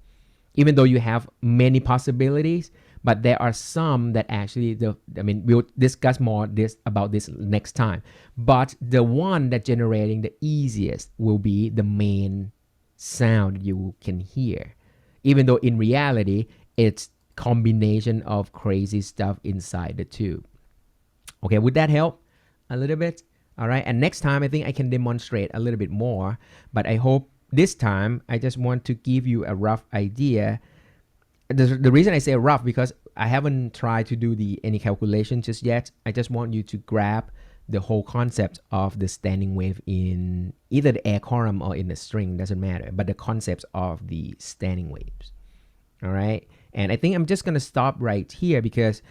Speaker 1: Even though you have many possibilities, but there are some that actually we'll discuss more about this next time. But the one that generating the easiest will be the main sound you can hear. Even though in reality it's combination of crazy stuff inside the tube. Okay, would that help a little bit? All right, and next time I think I can demonstrate a little bit more, but I hope this time I just want to give you a rough idea. The reason I say rough because I haven't tried to do any calculation just yet. I just want you to grab the whole concept of the standing wave in either the air column or in the string, doesn't matter, but the concepts of the standing waves. All right, and I think I'm just gonna stop right here because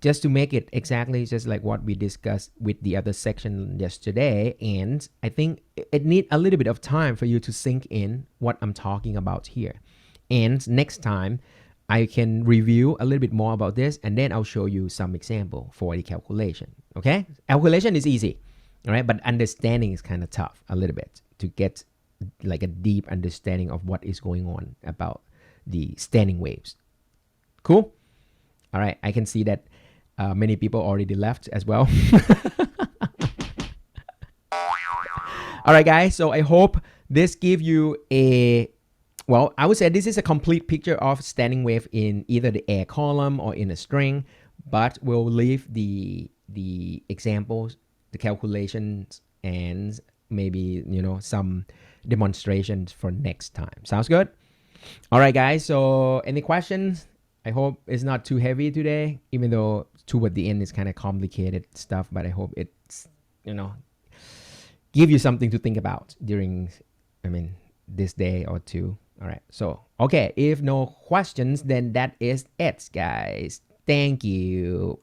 Speaker 1: just to make it exactly just like what we discussed with the other section yesterday, and I think it needs a little bit of time for you to sink in what I'm talking about here. And next time I can review a little bit more about this, and then I'll show you some example for the calculation. Okay, calculation is easy, all right, but understanding is kind of tough a little bit to get like a deep understanding of what is going on about the standing waves. Cool. All right, I can see that many people already left as well. All right, guys, so I hope this gives you I would say this is a complete picture of standing wave in either the air column or in a string, but we'll leave the examples, the calculations, and maybe some demonstrations for next time. Sounds good? All right, guys, so any questions? I hope it's not too heavy today, even though toward the end it's kind of complicated stuff, but I hope it's give you something to think about during this day or two. All right, so okay, if no questions, then that is it, guys. Thank you.